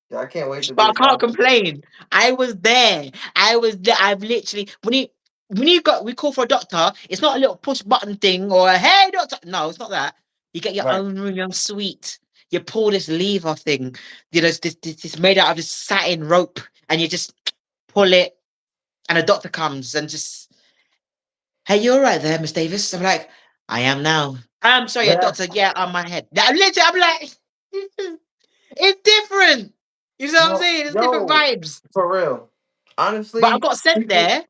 Yeah, I can't wait to But be I a can't doctor. complain. I was there. I was there. I've literally we call for a doctor, it's not a little push button thing or a hey doctor. No, it's not that. You get your Right. own room, your own suite. You pull this lever thing, this made out of this satin rope, and you just pull it, and a doctor comes and just, hey, you all right there, Miss Davis? I'm like, I am now. I'm sorry, yeah, Yeah. doctor. Yeah, on my head. Literally, I'm like, it's different. You know what I'm Yo, saying? It's different yo, vibes. for real. But I Honestly, got sent people. there. I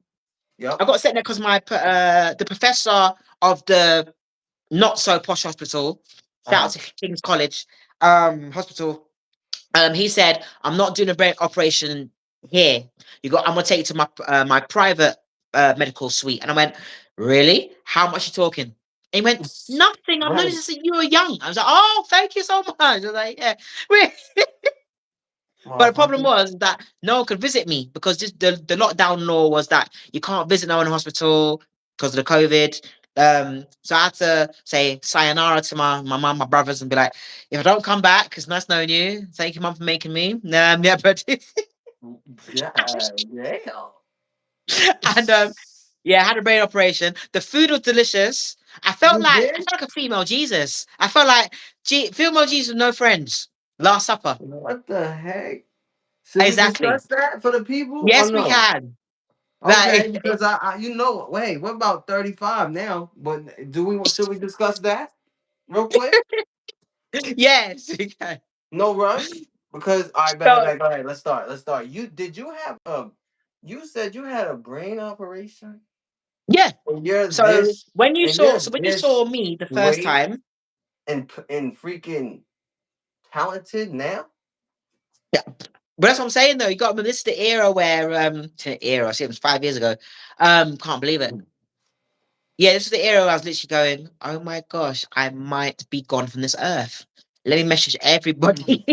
Yep. got sent there because the professor of the not so posh hospital, shout out Uh-huh. to King's College hospital. He said, "I'm not doing a brain operation here. I'm gonna take you to my private medical suite." And I went, "Really? How much you talking?" And he went, "Nothing. I'm Right. noticing you were young." I was like, "Oh, thank you so much." I was like, "Yeah." But the problem Motherfucker. was that no one could visit me because the lockdown law was that you can't visit no one in hospital because of the COVID. So I had to say sayonara to my mum, my brothers, and be like, if I don't come back, it's nice knowing you. Thank you, mum, for making me. Yeah, but God damn. and yeah, I had a brain operation. The food was delicious. You I did? felt like a female Jesus. I felt like female Jesus with no friends. Last Supper. What the heck? Should we Exactly. discuss that for the people or Yes, we no? can. Okay, Like because wait, we're about 35 now, but should we discuss that real quick? yes, we can. No rush, because I So bet. All right, let's start. Let's start. You have you said you had a brain operation, yeah. and you're So this, when you and you're saw this me the first great time, and freaking talented now. yeah. But that's what I'm saying though. You got to remember this is the era where I see it was 5 years ago. Can't believe it. Yeah, this is the era where I was literally going, oh my gosh, I might be gone from this earth. Let me message everybody,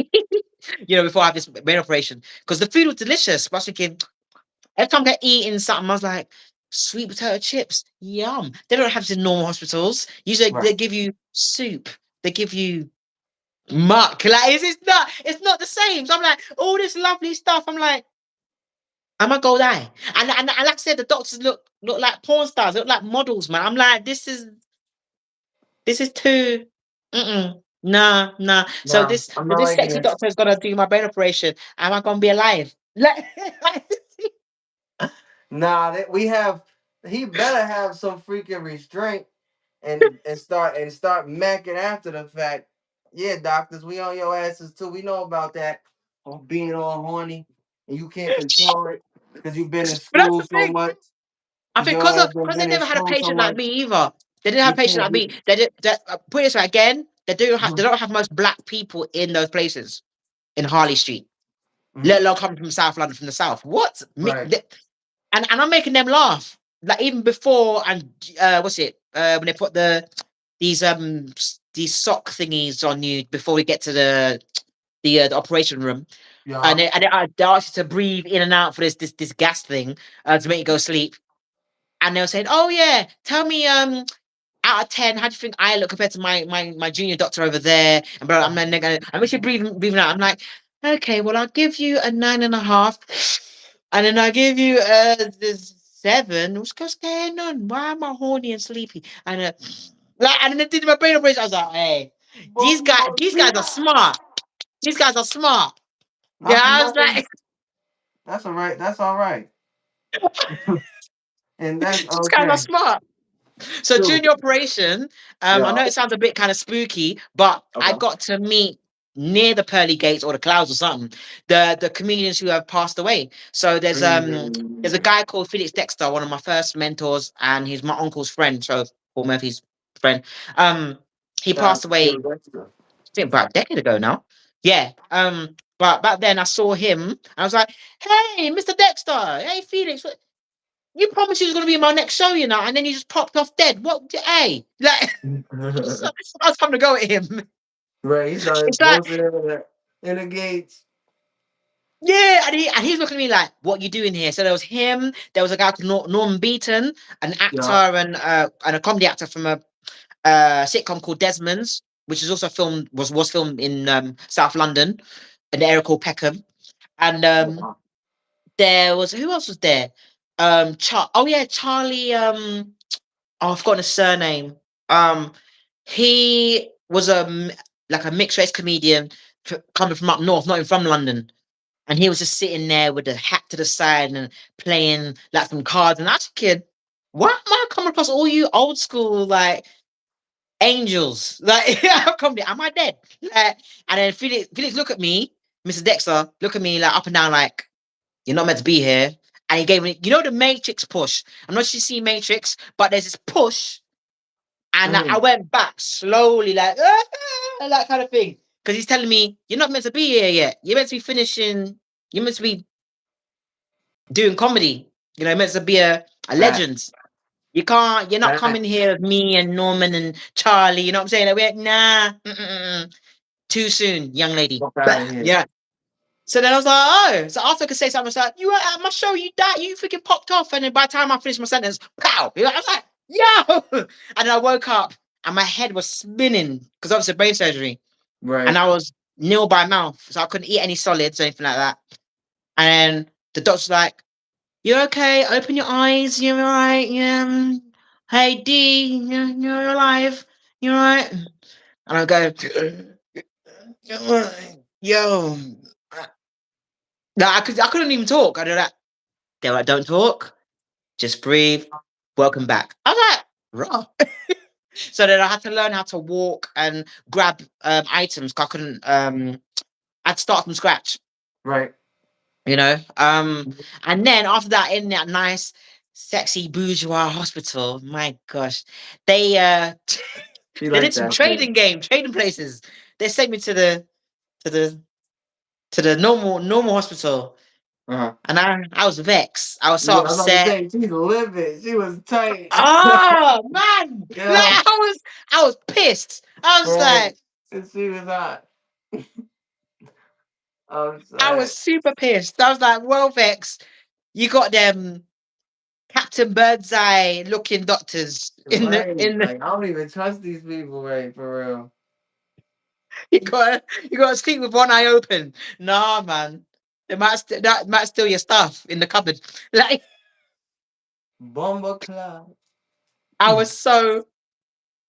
before I have this brain operation. Because the food was delicious. But I was thinking, every time I get eating something, I was like, sweet potato chips, yum. They don't have this in normal hospitals. Usually Right. they give you soup, they give you muck. Like it's not the same. So I'm like, all this lovely stuff. I'm like, am I gonna die? And like I said, the doctors look like porn stars, look like models, man. I'm like, this is too nah, nah. So No, this I'm so not this liking sexy this. doctor is gonna do my brain operation. Am I gonna be alive? Like, Nah, that we have. He better have some freaking restraint and start macking after the fact. Yeah, doctors, we on your asses too. We know about that. Of being all horny and you can't control it because you've been in but that's school the so thing. much. I think Your ass done because they been in never had a school so patient like much. me either. They didn't have You a patient can't like be. me. They did that. Put it this way again. They don't have most black people in those places in Harley Street. Mhm. Let alone coming from South London from the South. What? Right. And I'm making them laugh. Like even before and what's it? When they put these sock thingies on you before we get to the operation room, and Yeah. they ask you to breathe in and out for this gas thing to make you go sleep. And they were saying, "Oh yeah, tell me out of 10, how do you think I look compared to my junior doctor over there?" And bro, I'm then gonna I'm actually breathing out. I'm like, okay, well I'll give you a 9.5, and then I give you this 7. What's going on? Why am I horny and sleepy? And and then they did my brain operation. I was like, hey, these guys are smart. These guys are smart. Yeah, Not for I was nothing. like, That's all right. That's all right. And that's these guys are okay. smart. So during True. the operation, I Yeah. know it sounds a bit kind of spooky, but I Okay. got to meet near the pearly gates or the clouds or something the comedians who have passed away. So there's a Mm. guy called Felix Dexter, one of my first mentors, and he's my uncle's friend. So Paul Murphy's friend. He Shout passed out to away, Phil Dexter. I think about a decade ago now. Yeah. But back then I saw him. I was like, "Hey, Mr. Dexter. Hey, Felix. You promised you was gonna be in my next show, and then you just popped off dead. What? Hey, like, I was coming to go at him. Right, he started It's like, posting in the gates. yeah, and he's looking at me like, "What you doing here?" So there was him. There was a guy called Norman Beaton, an actor Yeah. and a comedy actor from a sitcom called Desmond's, which is also filmed was filmed in South London, an area called Peckham. And there was who else was there? Oh yeah, Charlie. Oh, I've forgotten his surname. Um, he was like a mixed race comedian coming from up north, not even from London. And he was just sitting there with the hat to the side and playing like some cards. And I was a kid, why am I coming across all you old school like angels? Like, am I dead? And then Felix look at me, Mr. Dexter, look at me like up and down, like you're not meant to be here. and he gave me, the Matrix push. I'm not sure you see Matrix, but there's this push, and I went back slowly, like that kind of thing, because he's telling me you're not meant to be here yet. You're meant to be finishing. You're meant to be doing comedy. You're meant to be a legend. You can't. You're not coming here with me and Norman and Charlie. You know what I'm saying? Like, we're nah. Too soon, young lady. Yeah. So then I was like, oh. So after I could say something, I was like, you were at my show, you died, you freaking popped off. And then by the time I finished my sentence, pow. I was like, yo. And then I woke up and my head was spinning because obviously brain surgery. Right. And I was nil by mouth. So I couldn't eat any solids or anything like that. And the doctor's like, you okay? Open your eyes. You're all right. Yeah. Hey, D, you're alive. You're all right. And I go, yo. No, I couldn't even talk. I do that. They're like, don't talk. Just breathe. Welcome back. I was like, raw. So then I had to learn how to walk and grab items. 'Cause I couldn't. I'd start from scratch. Right. And then after that, in that nice, sexy bourgeois hospital, my gosh, they they did some trading places. They sent me to the normal hospital. And I was vexed. I was so upset. She's livid. She was tight. Oh man, like I was pissed. I was like, and she was hot. I was super pissed. I was like, well, vexed. You got them Captain Birdseye looking doctors in the. Like, I don't even trust these people, right? For real. You got to sleep with one eye open. Nah, man. That might steal your stuff in the cupboard. Like, Bomber cloud. I was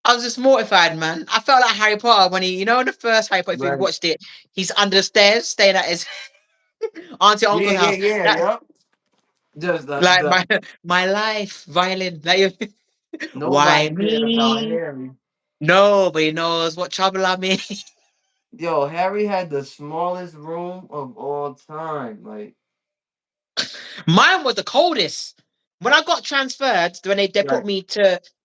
just mortified, man. I felt like Harry Potter when he, in the first Harry Potter, if you watched it, he's under the stairs, staying at his auntie uncle's house. Yep. Just like my life, violin. Like, why me? Nobody knows what trouble I'm in. Yo, Harry had the smallest room of all time. Like, mine was the coldest. When I got transferred, when they put me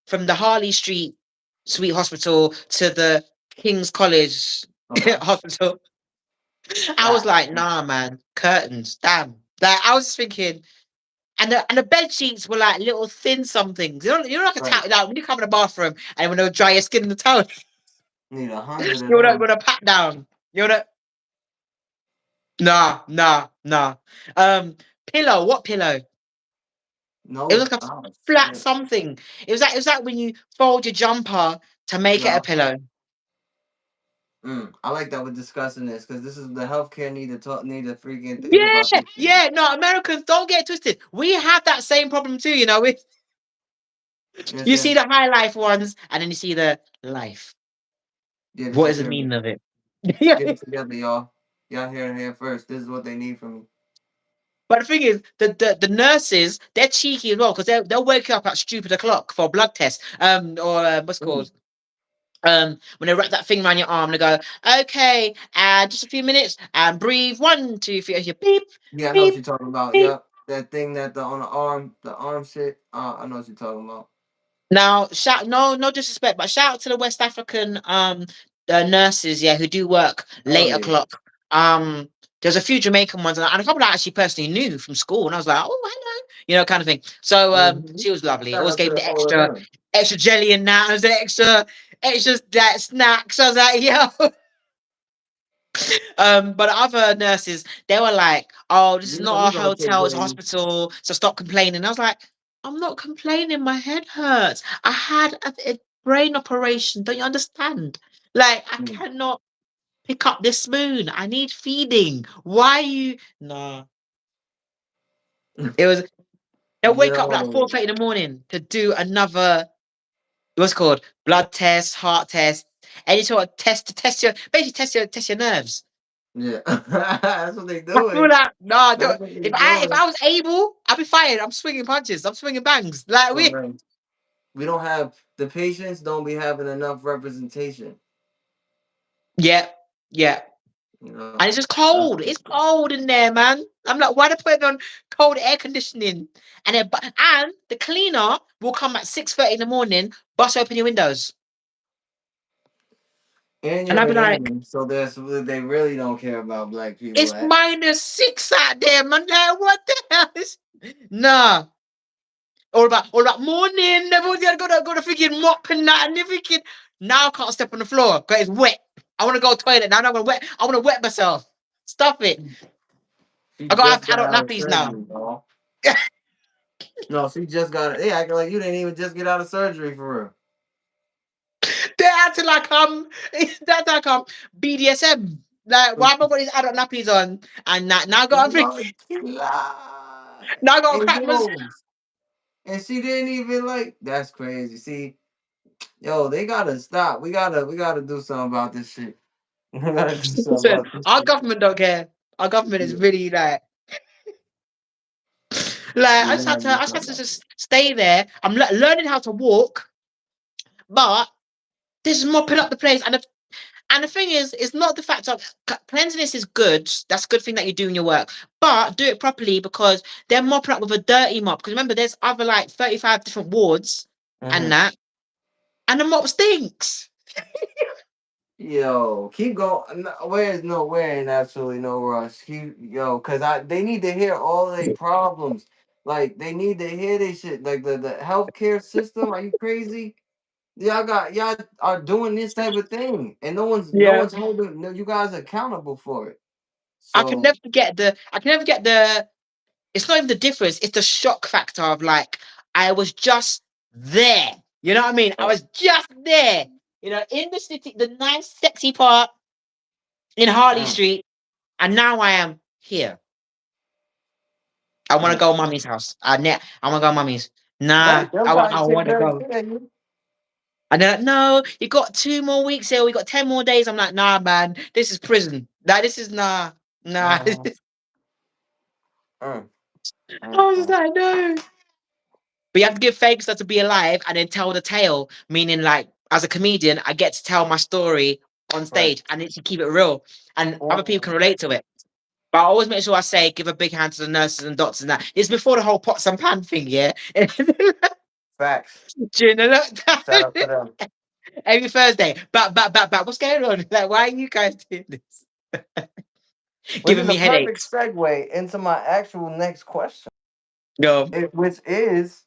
from the Harley Street Sweet Hospital to the King's College Hospital, I was like, nah, man, curtains, damn. Like, I was just thinking, and the bed sheets were like little thin somethings. Like a towel. Like when you come in the bathroom and when they'll dry your skin in the towel, need 100. you want to pat down. You want to. Nah. Pillow. What pillow? No, it was like a flat something. It was like when you fold your jumper to make it a pillow. I like that we're discussing this because this is the healthcare need to freaking think about this. Yeah. No, Americans, don't get twisted. We have that same problem too. You see the high life ones, and then you see the life. Yeah, what is the meaning of it? Get it together, y'all. Y'all hear it here first. This is what they need from me. But the thing is, the nurses, they're cheeky as well because they'll wake you up at stupid o'clock for a blood test. Or what's it called? When they wrap that thing around your arm, they go, okay, just a few minutes, and breathe 1, 2, 3, you beep. Yeah, I know what you're talking about. Beep. Yep, that thing that on the arm shit. I know what you're talking about. Now, no disrespect, but shout out to the West African nurses, who do work late o'clock. There's a few Jamaican ones, and a couple I actually personally knew from school, and I was like, oh, hello, kind of thing. So she was lovely. Always gave me the extra jelly and that. And the extra that snacks. I was like, yo. But other nurses, they were like, oh, this is not a hotel, it's a hospital, so stop complaining. I was like, I'm not complaining, my head hurts. I had a brain operation, don't you understand? Like, I cannot pick up this spoon. I need feeding. Why you? No. It was. They'll wake up like 4:30 in the morning to do another. What's it called? Blood test, heart test, any sort of test to test your nerves. Yeah, that's what they do. No, if I was able, I'd be fired. I'm swinging punches. I'm swinging bangs. Like we don't have the patients. Don't be having enough representation. Yeah. And it's just cold. It's cold in there, man. I'm like, why they put it on cold air conditioning? And the cleaner will come at 6:30 in the morning, bust open your windows. And And you're I'll be an like, Indian, so they really don't care about black people. it's -6 out there, man. Like, what the hell is nah. All about morning. Everyone's got a freaking mop and that, and they're thinking, now I can't step on the floor because it's wet. I want to go to the toilet now. I want to wet myself. Stop it. She I got to have just got adult out of nappies now. surgery, bro. No, she just got. They acting like you didn't even just get out of surgery for real. They're acting like that's like BDSM. Like, why have I got these adult nappies on? And now I got Lord, lie. now I got to And crack my. yo, and she didn't even like. That's crazy. See, yo, they gotta stop. We gotta do something about this shit. We gotta do something Listen, about this our shit. government don't care. Our government is Yeah, really like we I just had gotta to do I just had something to about this. just stay there. I'm learning how to walk, but this is mopping up the place. And the thing is, it's not the fact of cleanliness is good. That's a good thing that you do in your work, but do it properly because they're mopping up with a dirty mop. Because remember, there's other like 35 different wards and Mhm. that, and the mop stinks. Yo, keep going. Where ain't absolutely no rush. Cause they need to hear all their problems. Like they need to hear this shit. Like the healthcare system. Are you crazy? Y'all are doing this type of thing, and no one's holding you guys accountable for it. I can So never get the. I can never get the. It's not even the difference. It's the shock factor of like I was just there. You know what I mean? I was just there. You know, in the city, the nice, sexy part in Harley mm, Street, and now I am here. I want to mm. go mummy's house. I want to go mummy's. Nah, Right, they'll I want. probably I take want to better go. care of you. And they're like, no, you got 2 more weeks here. We got 10 more days. I'm like, nah, man, this is prison. Like, this is nah. Mhm. Mm, I was just mm. like, no. But you have to give thanks to be alive and then tell the tale. Meaning, like, as a comedian, I get to tell my story on Right. stage and it's keep it real, and other people Well, can relate to it. But I always make sure I say, give a big hand to the nurses and doctors and that. It's before the whole pots and pan thing, yeah. facts. During the Shout out to lockdown, them. every Thursday, back. What's going on? Like, why are you guys doing this? Which Giving is a me perfect headaches. segue into my actual next question, Go. which is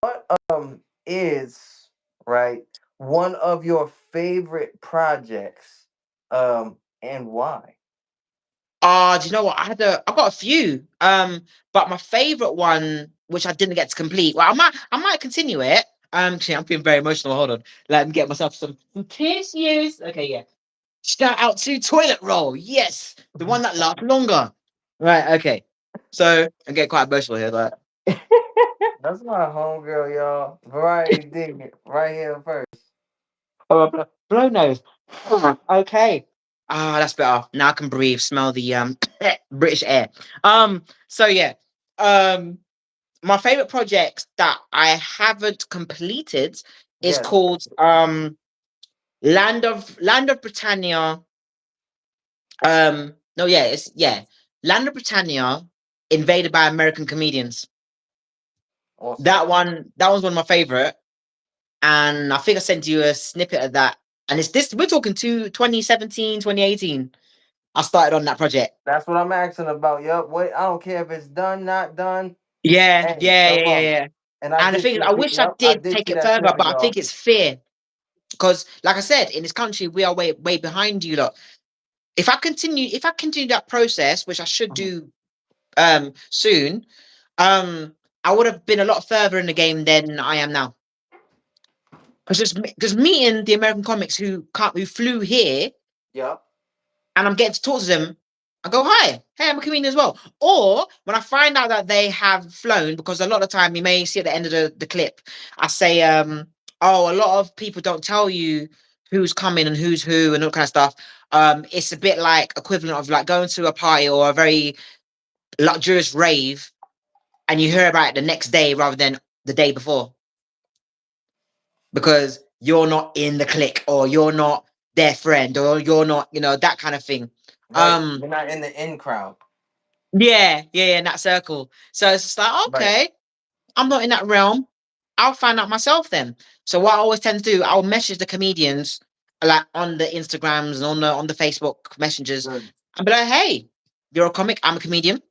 what is right one of your favorite projects, and why? Do you know what? I got a few. But my favorite one, which I didn't get to complete. Well, I might continue it. Actually, I'm feeling very emotional. Hold on. Let me get myself some tissues. Okay, yeah. Shout out to toilet roll. Yes, the one that lasts longer. Right. Okay. So I'm getting quite emotional here, but That's my homegirl, y'all. Variety dig it right here first. oh, blow nose. Okay. Ah, that's better. Now I can breathe. Smell the British air. So yeah. Um. My favorite project that I haven't completed is Yes. called Land of Britannia. No, yeah, Land of Britannia invaded by American comedians. Awesome. That was one of my favorite, and I think I sent you a snippet of that. And it's this we're talking to 2017, 2018. I started on that project. That's what I'm asking about. Yup. Wait, I don't care if it's done, not done. Yeah, Hey, yeah, no yeah, yeah, problem. yeah. And I And the did thing is, see. I wish I Yep, I did did take see it that further, snippet, but I think y'all. it's fear because, like I said, in this country we are way behind you lot. If I continue that process, which I should Mhm. do soon, I would have been a lot further in the game than I am now. Because just meeting the American comics who flew here, Yup. and I'm getting to talk to them. I go, hi, hey, I'm a comedian as well. Or when I find out that they have flown, because a lot of the time you may see at the end of the clip, I say, oh, a lot of people don't tell you who's coming and who's who and all kind of stuff. It's a bit like equivalent of like going to a party or a very luxurious rave, and you hear about it the next day rather than the day before, because you're not in the clique or you're not their friend or you're not, that kind of thing. Right. Um, You're not in the in crowd. Yeah, in that circle. So it's just like, Right. okay, I'm not in that realm. I'll find out myself then. So what I always tend to do, I'll message the comedians like on the Instagrams and on the Facebook messengers Good. and be like, hey, you're a comic, I'm a comedian.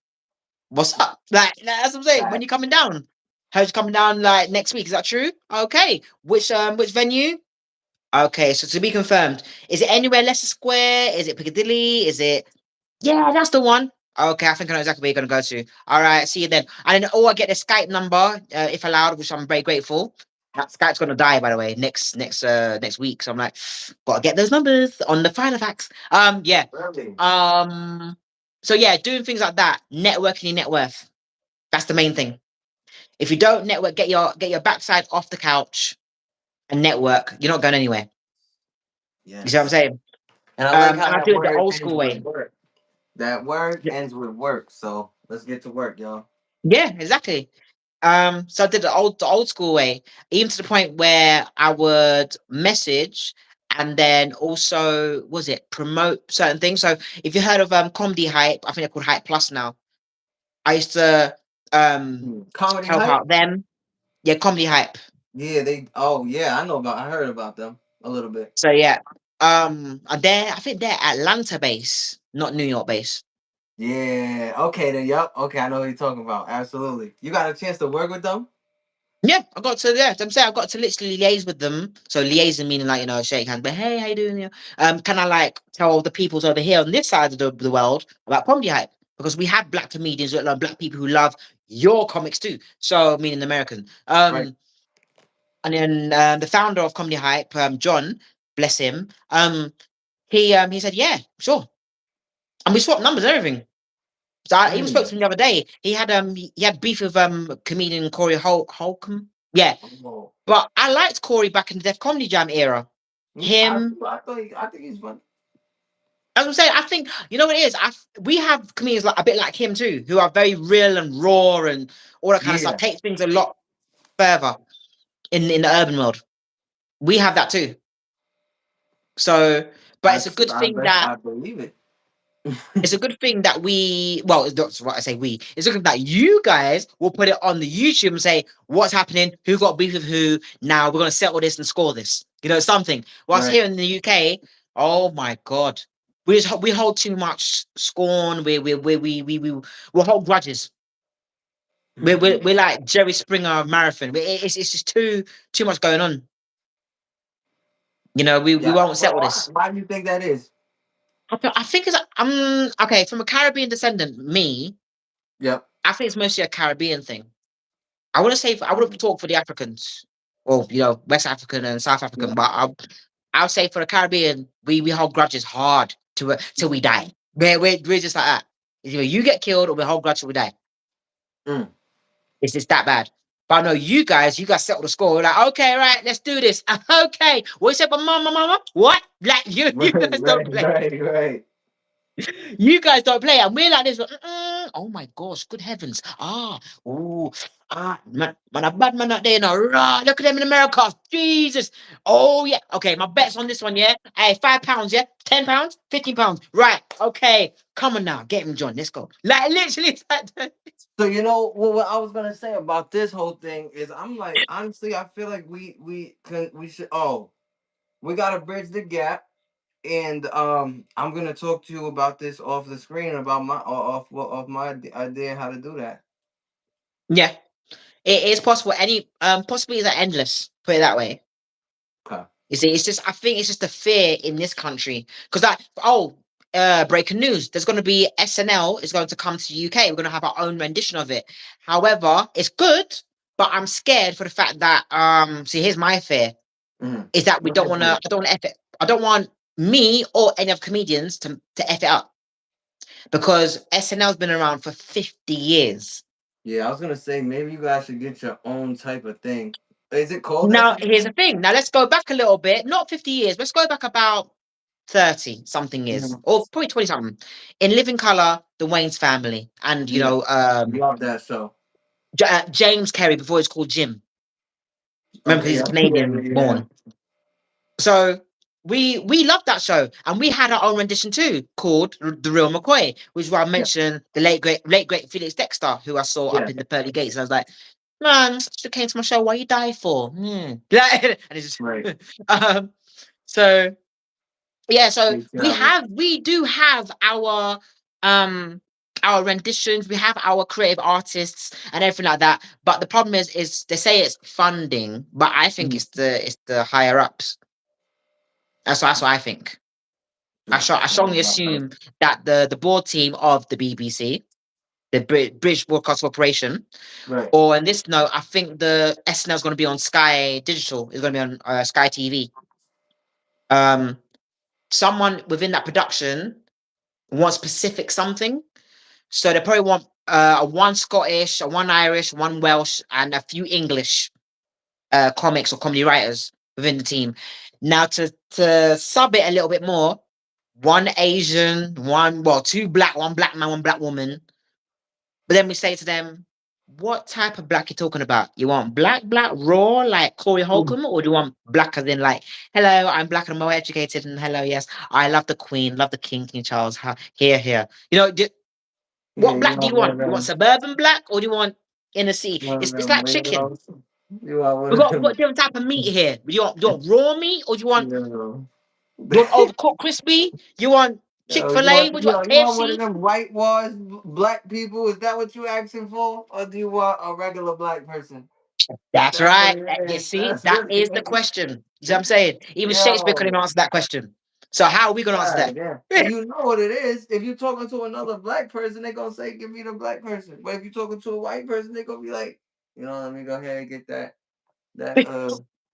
What's up? That's what I'm saying. When you Facts. coming down? How's you coming down like next week? Is that true? Okay. Which venue? Okay, so to be confirmed, is it anywhere Leicester Square? Is it Piccadilly? Is it yeah, that's the one. Okay, I think I know exactly where you're gonna go to. All right, see you then. And then, oh, I get the Skype number, if allowed, which I'm very grateful. That Skype's gonna die, by the way, next week. So I'm like, gotta get those numbers on the Filofax. Yeah. Really? Um, so yeah, doing things like that, networking your net worth. That's the main thing. If you don't network, get your backside off the couch and network. You're not going anywhere. You see what I'm Yes. saying? And I like how And I that do it the word old ends school with way. work. That word ends with work. So let's get to work, y'all. Yeah, exactly. So I did the old school way, even to the point where I would message and then also was it promote certain things. So if you heard of comedy hype, I think they're called Hype Plus now. I used to Comedy help hype? out them. Yeah, comedy hype. Yeah, they oh yeah, I heard about them a little bit. So yeah, and I think they're Atlanta base, not New York base. Yeah. Okay then. Yup. Okay, I know what you're talking about. Absolutely. You got a chance to work with them? Yeah, I got to I'm saying I got to literally liaise with them. So liaison meaning like shake hands, but hey, how you doing? Yeah. Can I like tell the peoples over here on this side of the world about comedy hype? Because we have black comedians, like black people who love your comics too. So meaning American. Right. And then the founder of Comedy Hype, John, bless him. He said, yeah, sure, and we swapped numbers and everything. So I even spoke Mm. to him the other day. He had beef with comedian Corey Holcomb. Yeah, Oh. but I liked Corey back in the Def Comedy Jam era. Him, I think he's fun. as I'm saying, I think you know what it is. We have comedians like a bit like him too, who are very real and raw and all that kind of stuff. Yeah. Takes things a lot further in the urban world. We have that too. So, but it's a good thing that I believe it. it's a good thing that that's what I say we. It's a good thing that you guys will put it on the YouTube and say what's happening, who got beef with who. Now we're gonna settle this and score this. Something. Whilst Right. here in the UK, oh my god, we hold too much scorn. We hold grudges. We're like Jerry Springer marathon. It's just too much going on. We Yeah. won't settle this. Why do you think that is? I think it's okay from a Caribbean descendant. Me, Yep. I think it's mostly a Caribbean thing. I wouldn't say I wouldn't talk for the Africans, or West African and South Yeah. African, but I'll say for the Caribbean, we hold grudges hard to till we die. We're just like that. Either you get killed or we hold grudge till we die. Mm. It's just that bad. But I know you guys settle the score. We're like, okay, right, let's do this. Okay. What you said, but mama? What? Like you Right. guys don't Right. play. Right. Right. You guys don't play, and we're like this. Oh my gosh, good heavens! Man, a bad man out there now. Rah, look at them in America. Jesus. Oh yeah. Okay, my bet's on this one. Yeah. Hey, £5. Yeah. £10. £15. Right. Okay. Come on now, get him, John. Let's go. Like literally. It's like that. So what I was gonna say about this whole thing is I'm like honestly I feel like we should we gotta bridge the gap and I'm gonna talk to you about this off the screen about my off my idea how to do that. Yeah. It is possible. Any possibilities are endless. Put it that way. Okay. You see, I think it's just a fear in this country because breaking news. There's going to be SNL is going to come to the UK. We're going to have our own rendition of it. However, it's good, but I'm scared for the fact that see, here's my fear Mhm. is that we What's don't your want to. fear? I don't want to F it. I don't want me or any of comedians to F it up because SNL's been around for 50 years. Yeah, I was gonna say maybe you guys should get your own type of thing. Is it called Now, here's SNL? the thing. Now, let's go back a little bit. Not 50 years. Let's go back about 30 something years, Mhm. or probably 20 something. In Living Color, the Wayne's family, and Yeah, love that show. James Carey before it's called Jim. Remember, 'cause Okay, he's a yeah, yeah, Canadian yeah, yeah. born. So we loved that show, and we had our own rendition too, called The Real McCoy, which is where I Yeah. mentioned the late great Felix Dexter, who I saw Yeah. up in the pearly gates, and I was like, man, you came to my show, why you die for? And it's just, Right. um, so yeah, so Exactly. we do have um our renditions, we have our creative artists and everything like that. But the problem is they say it's funding, but I think Mhm. it's the higher ups. That's what I think. I strongly assume that the board team of the BBC, the British Broadcast Corporation, Right. or in this note, I think the SNL is going to be on Sky Digital. It's going to be on Sky TV. Um, someone within that production wants specific something, so they probably want one Scottish, one Irish, one Welsh, and a few English comics or comedy writers within the team. Now to sub it a little bit more, one Asian, two black, one black man, one black woman. But then we say to them, what type of black you talking about? You want black, raw, like Corey Mhm. Holcomb, or do you want black as in like, hello, I'm black and more educated, and hello, yes, I love the Queen, love the King Charles, here. You know, Yeah, what you black do want you one want? of You want them, suburban black, or do you want inner city? one of It's them like chicken. weirdos. You want one of We got them, different type of meat here. Do you want raw meat, or you know. do you want overcooked crispy? You want Yo, Chick-fil-A? What do you want? you want one of KFC? them whitewashed black people? Is that what you asking for, or do you want a regular black person? That's That's what right. it You is. see, That's that what is the it question. You see what I'm saying? Even is. Shakespeare couldn't Yo, answer that question. So how are we gonna answer God that? damn. And you know what it is. If you're talking to another black person, they're gonna say, "Give me the black person." But if you're talking to a white person, they're gonna be like, let me go ahead and get that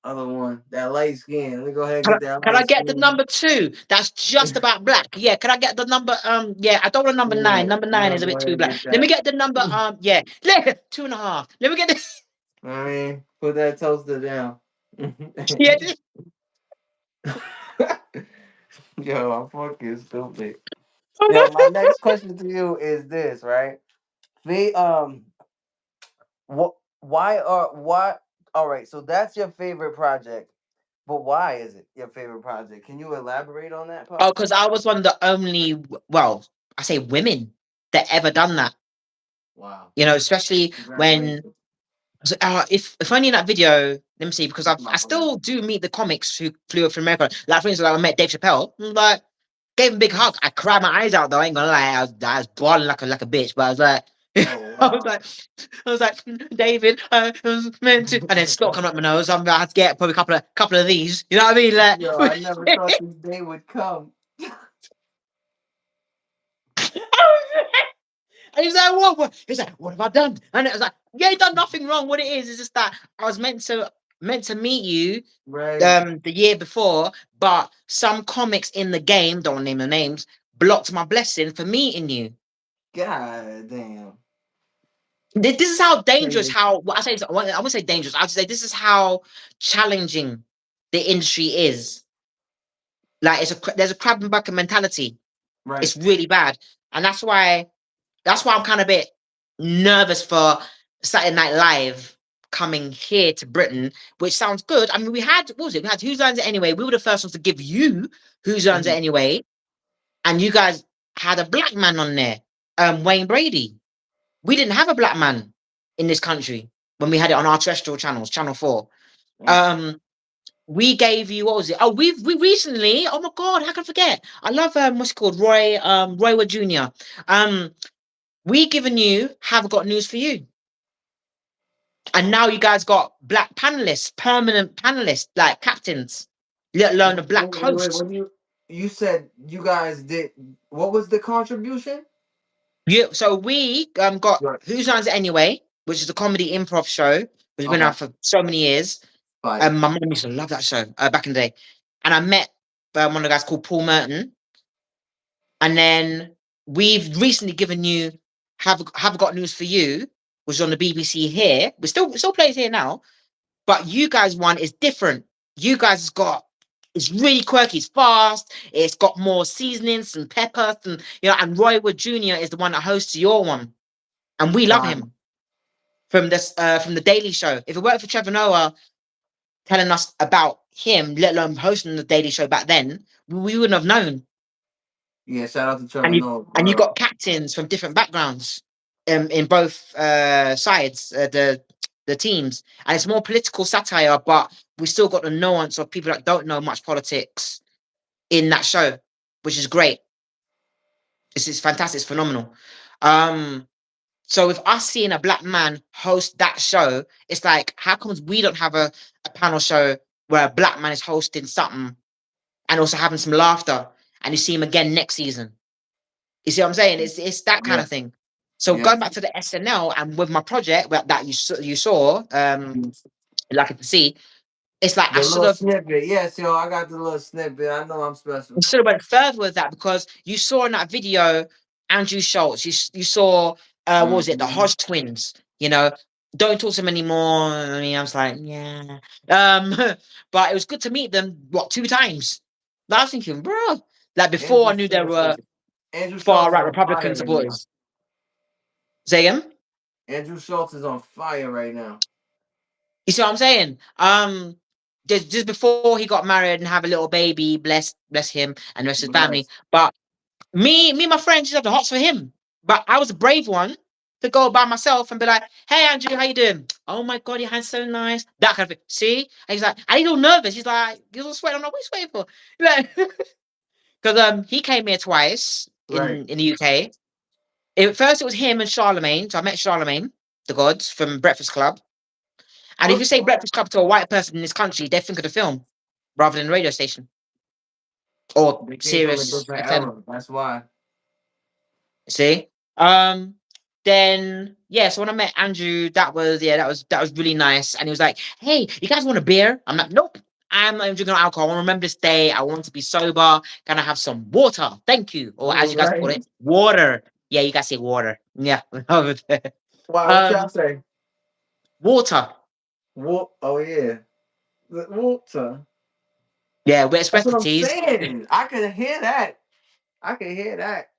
other one, that light skin. Let me go ahead and get that Can I light get the skin. number two? That's just about black. Yeah, can I get the number? Yeah, I don't want number nine. Yeah, Number you nine know, is a go bit ahead too and black. get Let me that. get the number. Yeah, 2.5. Let me get this. I mean, put that toaster down. Yeah, Yo, I'm fucking stupid. Yo, my next question to you is this, right? We what why all right, so that's your favorite project. But why is it your favorite project? Can you elaborate on that oh, part? because I was one of the only, well, I say women that ever done that. Wow. You know, especially when Congratulations. so, if only in that video, let me see, because That's I my friend. still do meet the comics who flew up from America. Like for instance, like I met Dave Chappelle. Like gave him a big hug. I cried my eyes out though. I ain't gonna lie. I was bawling like a bitch. But I was like, Oh I was wow. like, I was like, David, I was meant to, and then snot coming up my nose. I had to get probably a couple of these. You know what I mean? Yo, I never thought this day would come. And he was like, what? He was like, what have I done? And it was like, yeah, you done nothing wrong. What it is just that I was meant to meet you Right. the year before, but some comics in the game, don't want to name the names, blocked my blessing for meeting you. God damn. This is how dangerous. Crazy. How what I say is, I won't say dangerous. I would say this is how challenging the industry is. Like there's a crab and bucket mentality. Right. It's really bad, and that's why I'm kind of a bit nervous for Saturday Night Live coming here to Britain, which sounds good. I mean, we had what was it? We had Who's Earns It Anyway. We were the first ones to give you Who's Earns It Mhm. Anyway, and you guys had a black man on there, Wayne Brady. We didn't have a black man in this country when we had it on our terrestrial channels, Channel 4. Yeah. Um, we gave you what was it? Oh, we recently. Oh my God, how can I forget? I love what's it called Roy Wood Jr. Um, we given you Have Got News for You, and now you guys got black panelists, permanent panelists, like captains, let alone a black host. When you said you guys did, what was the contribution? Yeah, so we got Right. Who's Lines It Anyway, which is a comedy improv show, which has been Okay. out for so many years. Fire. My mum used to love that show back in the day, and I met one of the guys called Paul Merton, and then we've recently given you Have Got News for You, which is on the BBC here. We still plays here now, but you guys one is different. You guys has got it's really quirky. It's fast. It's got more seasonings and peppers, and And Roy Wood Jr. is the one that hosts your one, and we love Fire. him from the Daily Show. If it weren't for Trevor Noah telling us about him, let alone hosting the Daily Show back then, we wouldn't have known. Yeah, shout out to Trevor And you Noah. and you got captains from different backgrounds in both sides, the teams, and it's more political satire, but we still got the nuance of people that don't know much politics in that show, which is great. It's fantastic. It's phenomenal. Um, so with us seeing a black man host that show, it's like, how comes we don't have a panel show where a black man is hosting something and also having some laughter, and you see him again next season? You see what I'm saying? It's that kind Yeah, of thing. So yeah. going back to the SNL and with my project that you saw, lucky to see, it's like The little snippet. Yes, yo, I got the little snippet. I know I'm special. should have went further with that, because you saw in that video Andrew Schultz. You saw what was it, the Mhm. Hodge twins? You know, don't talk to them anymore. I mean, I was like, yeah. But it was good to meet them. What, 2 times? I was thinking, bro, like before Andrew I knew there Schultz were is Andrew far Schultz is right on fire Republican right now. supporters. Say again? Andrew Schultz is on fire right now. You see what I'm saying? Just before he got married and have a little baby, bless him and the rest of his family. Yes. But me and my friends just had the hots for him. But I was a brave one to go by myself and be like, "Hey Andrew, how you doing? Oh my god, your hand's so nice." That kind of thing. See? And he's like, and he's all nervous. He's like, "You're all sweating." I'm like, "What are you sweating for?" Like, because he came here twice Right. in the UK. First, it was him and Charlemagne. So I met Charlemagne, the gods from Breakfast Club. And if Oh, you say Breakfast Club to a white person in this country, they think of the film rather than the radio station or they came from a Sirius different FM. era. That's why. See? Um, then yeah, so when I met Andrew, that was really nice. And he was like, "Hey, you guys want a beer?" I'm like, "Nope. I'm not even drinking alcohol. I want to remember this day. I want to be sober. Can I have some water? Thank you." Or as All you guys call right. it, water. Yeah, you guys say water. Yeah. Over there. Wow, what y'all um, say? water. Oh yeah, the water. Yeah, we're That's what I'm expertise. saying. I can hear that. I can hear that.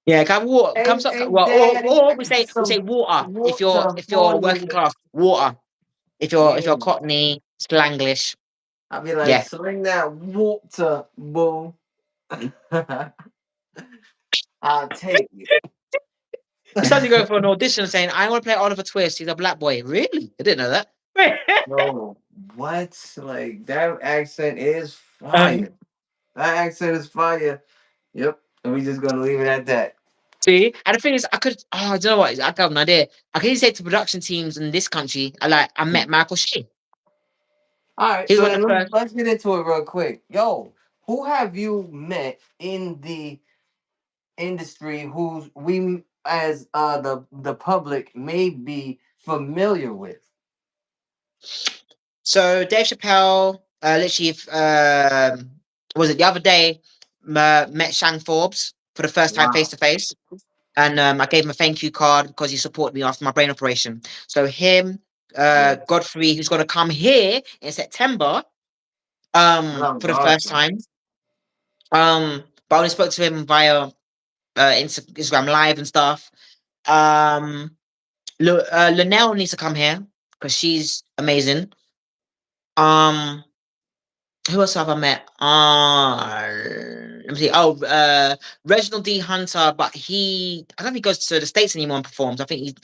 Yeah, come water, Hey, comes up. hey, Well, daddy, or I can get we say some water water if for you're working you. class, water. If Yeah. you're Cockney, Slanglish, I'll be like, yeah. sling that water, boo. I'll take it. It's like you go for an audition saying, "I want to play Oliver Twist." He's a black boy. Really? I didn't know that. No, what? Like that accent is um, fire. That accent is fire. Yep. And we just gonna leave it at that. see, and the thing is, I could. Oh, I don't know what. I got an idea. I can say to production teams in this country, I met Michael Shea. All right, He's so one of then the first. let's get into it real quick. Yo, who have you met in the industry who's we as the public may be familiar with? So Dave Chappelle, literally, was it the other day? Met Shang Forbes for the first time face Wow. to face. And I gave him a thank you card because he supported me after my brain operation. So him, Yeah. Godfrey, who's going to come here in September, That was for the first awesome. time. But I only spoke to him via Instagram Live and stuff. Linnell needs to come here because she's amazing. Um, who else have I met? Let me see. Oh, Reginald D. Hunter, but I don't think he goes to the States anymore and performs. I think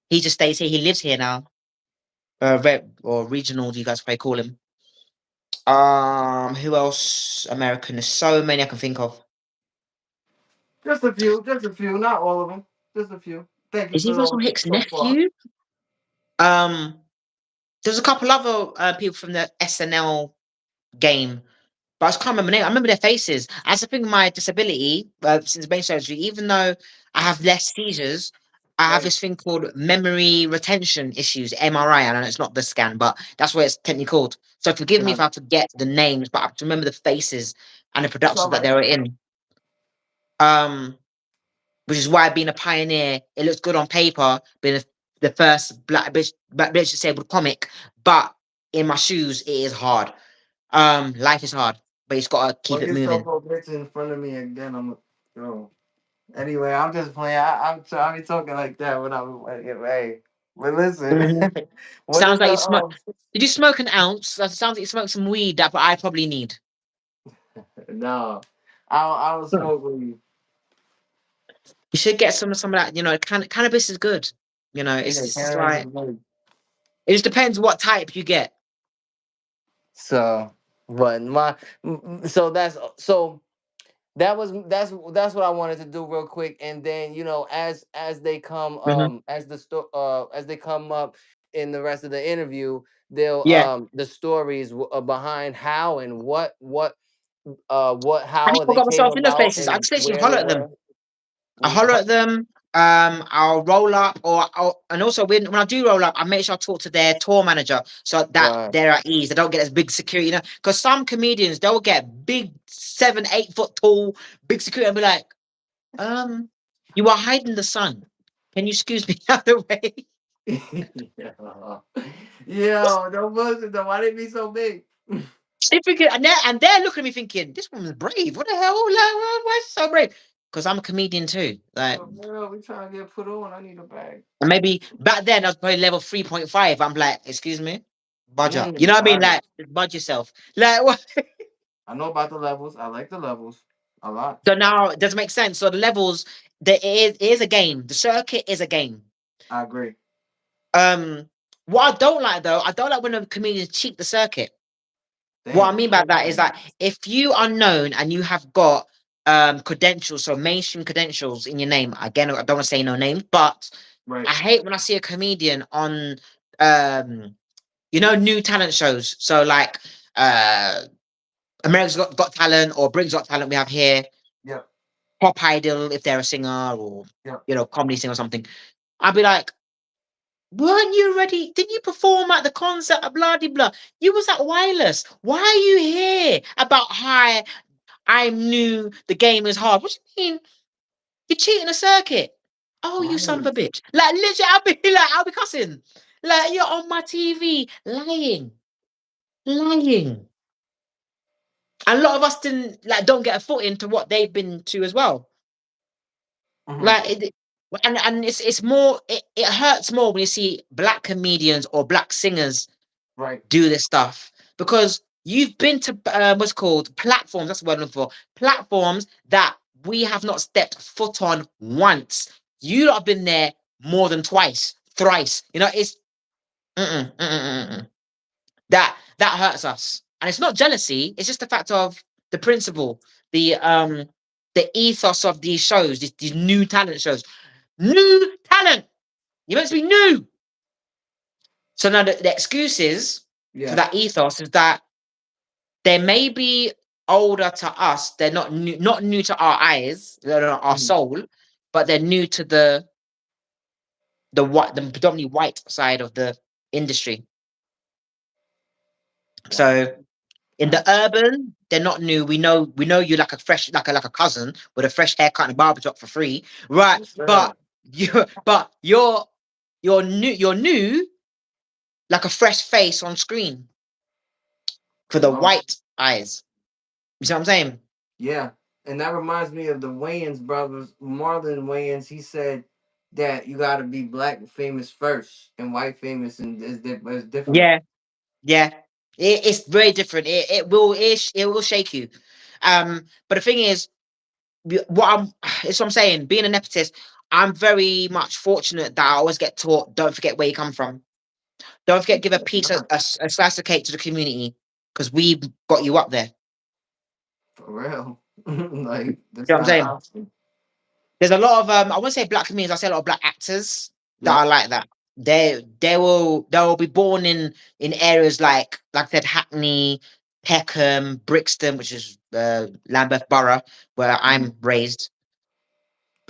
he just stays here. He lives here now. Or regional, you guys probably call him. Who else? American. There's so many I can think of. Just a few, not all of them. Just a few. Thank you Is he for Russell those Hicks' so far. nephew? Um, there's a couple other people from the SNL game, but I just can't remember name. I remember their faces. As I think my disability since brain surgery, even though I have less seizures, I have Right. this thing called memory retention issues, MRI. I know it's not the scan, but that's what it's technically called. So forgive me if Got I it. forget the names, but I have to remember the faces and the It's all productions that they right. were in. Um, which is why being a pioneer, it looks good on paper, being the first black bitch disabled comic, but in my shoes, it is hard. Life is hard, but it's got to keep Don't it get moving. so bitch in front of me again. I'm yo. Anyway, I'm just playing. I be talking like that when I get ready. But listen, Mhm. what Sounds is like the you smoke. Did you smoke an ounce? That sounds like you smoked some weed that I probably need. no, I don't Hmm. smoke weed. You should get some of that. Cannabis is good. Yeah, It's just cannabis like is good. it just depends what type you get. So, but so that's what I wanted to do real quick, and then as they come Hmm. as they come up in the rest of the interview, they'll Yeah. the stories behind how and I how never they got came myself in those about places. I and just literally where they holler at them. were. I We holler at them. I'll roll up, and also when I do roll up, I make sure I talk to their tour manager so that right. they're at ease. They don't get as big security, because some comedians they'll get big 7, 8 foot tall, big security and be like, you are hiding the sun. Can you excuse me out the way? Yo, no bullshit though. Why they be so big? They thinking, and they're looking at me thinking, this woman's brave. What the hell? Like, why is she so brave? Because I'm a comedian too. Like, Oh, girl, we trying to get put on. I need a bag. and maybe back then I was probably level 3.5. I'm like, excuse me, budge up. You know what I mean? Right. Like, just budge yourself. Like, what? I know about the levels. I like the levels a lot. So now it doesn't make sense. So the levels, it is a game. The circuit is a game. I agree. Um, what I don't like though, I don't like when the comedians cheat the circuit. What I Damn. mean by that is that if you are known and you have got credentials, so mainstream credentials in your name, again, I don't want to say no names, but Right. I hate when I see a comedian on um new talent shows. So like uh America's got Talent or Britain's Got Talent we have here, Yep. Pop Idol if they're a singer or Yep. comedy singer or something. I'd be like, weren't you ready? Didn't you perform at the concert of blah de blah? You was at Wireless. Why are you here about hi? I knew the game is hard. What do you mean? You're cheating a circuit. Oh, you son of Right. a bitch. Like literally, I'll be cussing. Like you're on my TV lying. Lying. And a lot of us don't get a foot into what they've been to as well. Hmm. Like and it's more it hurts more when you see black comedians or black singers Right. do this stuff because you've been to what's called platforms. That's what I'm looking for. Platforms that we have not stepped foot on once. You lot have been there more than twice, thrice. It's mm-mm, mm-mm, mm-mm. that hurts us, and it's not jealousy. It's just the fact of the principle, the ethos of these shows, these new talent shows. New talent. You're meant to be new. So now the excuses for Yeah. that ethos is that they may be older to us. They're not new to our eyes, they're not our Mhm. soul, but they're new to the predominantly white side of the industry. Wow. So in the Facts. urban, they're not new. We know you like a fresh, like a cousin with a fresh haircut and a barber shop for free, right? Yes, sir. But you're new like a fresh face on screen for the Wow. white eyes. You see what I'm saying? Yeah. And that reminds me of the Wayans brothers, Marlon Wayans. He said that you got to be black famous first and white famous, and is different. Yeah, yeah. It's very different. It will shake you. But the thing is, what it's what I'm saying. Being a nepotist, I'm very much fortunate that I always get taught. Don't forget where you come from. Don't forget give a piece of Nah, a slice of cake to the community because we've got you up there. for real. Like You that's know what I'm not an saying? option. There's a lot of I won't say black comedians. I say a lot of black actors that Yep. are like that. They will be born in areas like I said Hackney, Peckham, Brixton, which is Lambeth Borough, where Mhm. I'm raised.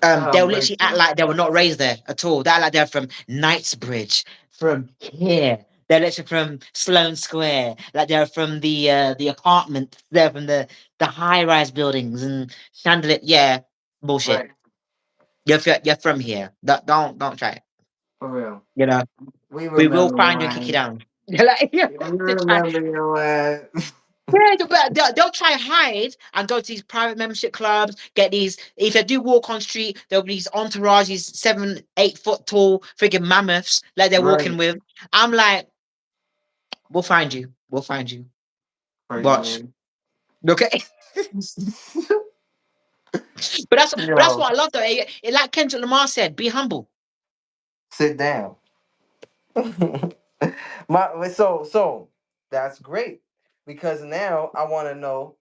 Shout They'll out literally act Brixton. like they were not raised there at all. They act like they're from Knightsbridge, from here. They're literally from Sloane Square. Like they're from the apartment. They're from the high rise buildings and chandelier. Yeah, bullshit. Right. You're from here. Don't try it. For real. You know, We we will remember find your you and kick you ass. down. You're like, We to try. remember your ass. Yeah, they'll try and hide and go to these private membership clubs, get these. If they do walk on street, there'll be these entourages, 7, 8 foot tall freaking mammoths like they're walking Right. with. I'm like, we'll find you. We'll find you. Crazy Watch. man. Okay. But that's Yo, what I love though. Like Kendrick Lamar said, be humble. sit down. So that's great because now I want to know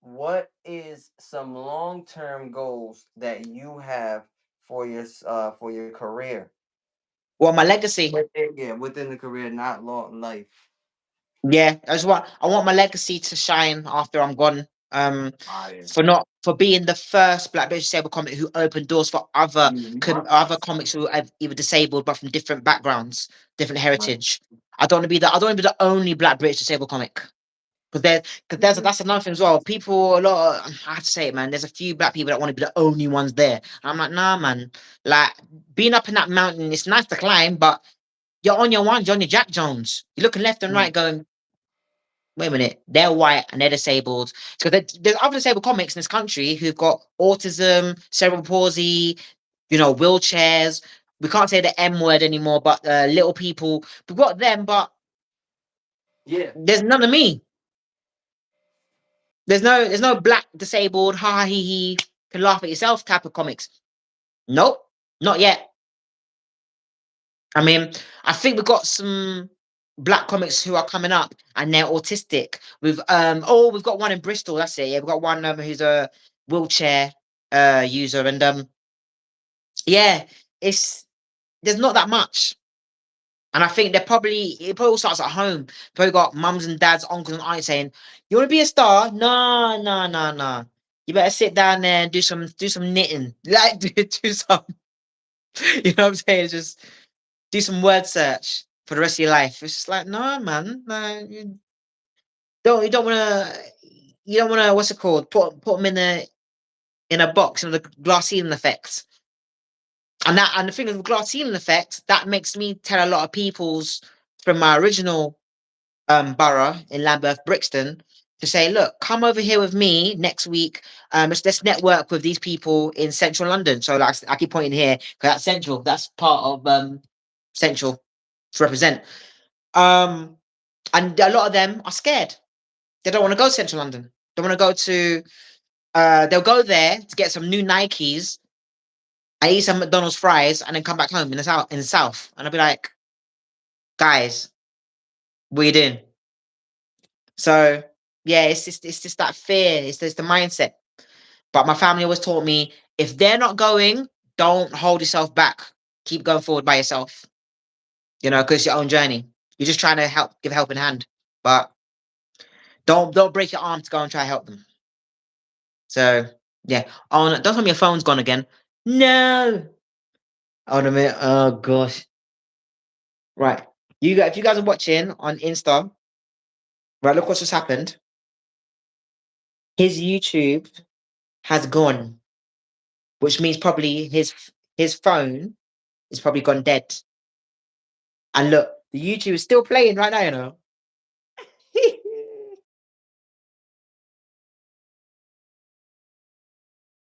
what is some long-term goals that you have for your career. Well, my legacy. Yeah, within the career, not long life. Yeah, I want my legacy to shine after I'm gone. Fire. For being the first Black British disabled comic who opened doors for other comics who are either disabled but from different backgrounds, different Right. heritage. I don't want to be the only Black British disabled comic. Because that's another thing as well. People, I have to say it, man. There's a few Black people that want to be the only ones there. I'm like, nah, man. Like being up in that mountain, it's nice to climb, but you're on your ones, you're on your Jack Jones. You're looking left and right, going, wait a minute, they're white and they're disabled. So there's other disabled comics in this country who've got autism, cerebral palsy, wheelchairs. We can't say the M word anymore, but little people. We've got them, but Yeah. there's none of me. There's no black disabled, ha ha he he, can laugh at yourself type of comics. Nope, not yet. I mean, I think we've got some black comics who are coming up and they're autistic. We've got one in Bristol, that's it. Yeah, we've got one who's a wheelchair user and yeah, it's there's not that much. And I think it probably all starts at home. Probably got mums and dads, uncles and aunts saying, "You want to be a star? No, no, no, no. You better sit down there and do some knitting. Like do some, you know what I'm saying? Just do some word search for the rest of your life." It's just like, no, man. No, you don't wanna what's it called? Put them in a box in the glass ceiling effect. And the thing with glass ceiling effect, that makes me tell a lot of people's from my original borough in Lambeth, Brixton, to say, look, come over here with me next week. Let's network with these people in central London. So like I keep pointing here because that's central. That's part of central to represent. Um, and a lot of them are scared. They don't want to go to central London. They want to go to. They'll go there to get some new Nikes. I eat some McDonald's fries and then come back home in the south. In the south, and I'll be like, guys, what are you doing? So yeah, it's just that fear. It's the mindset. But my family always taught me if they're not going, don't hold yourself back. Keep going forward by yourself. Because it's your own journey. You're just trying to give a helping hand, but don't break your arm to go and try to help them. So yeah. Oh, no, don't tell me your phone's gone again. No. Oh no, minute. Oh gosh. Right. If you guys are watching on Insta, right? Look what's just happened. His YouTube has gone, which means probably his phone is probably gone dead. And look, the YouTube is still playing right now,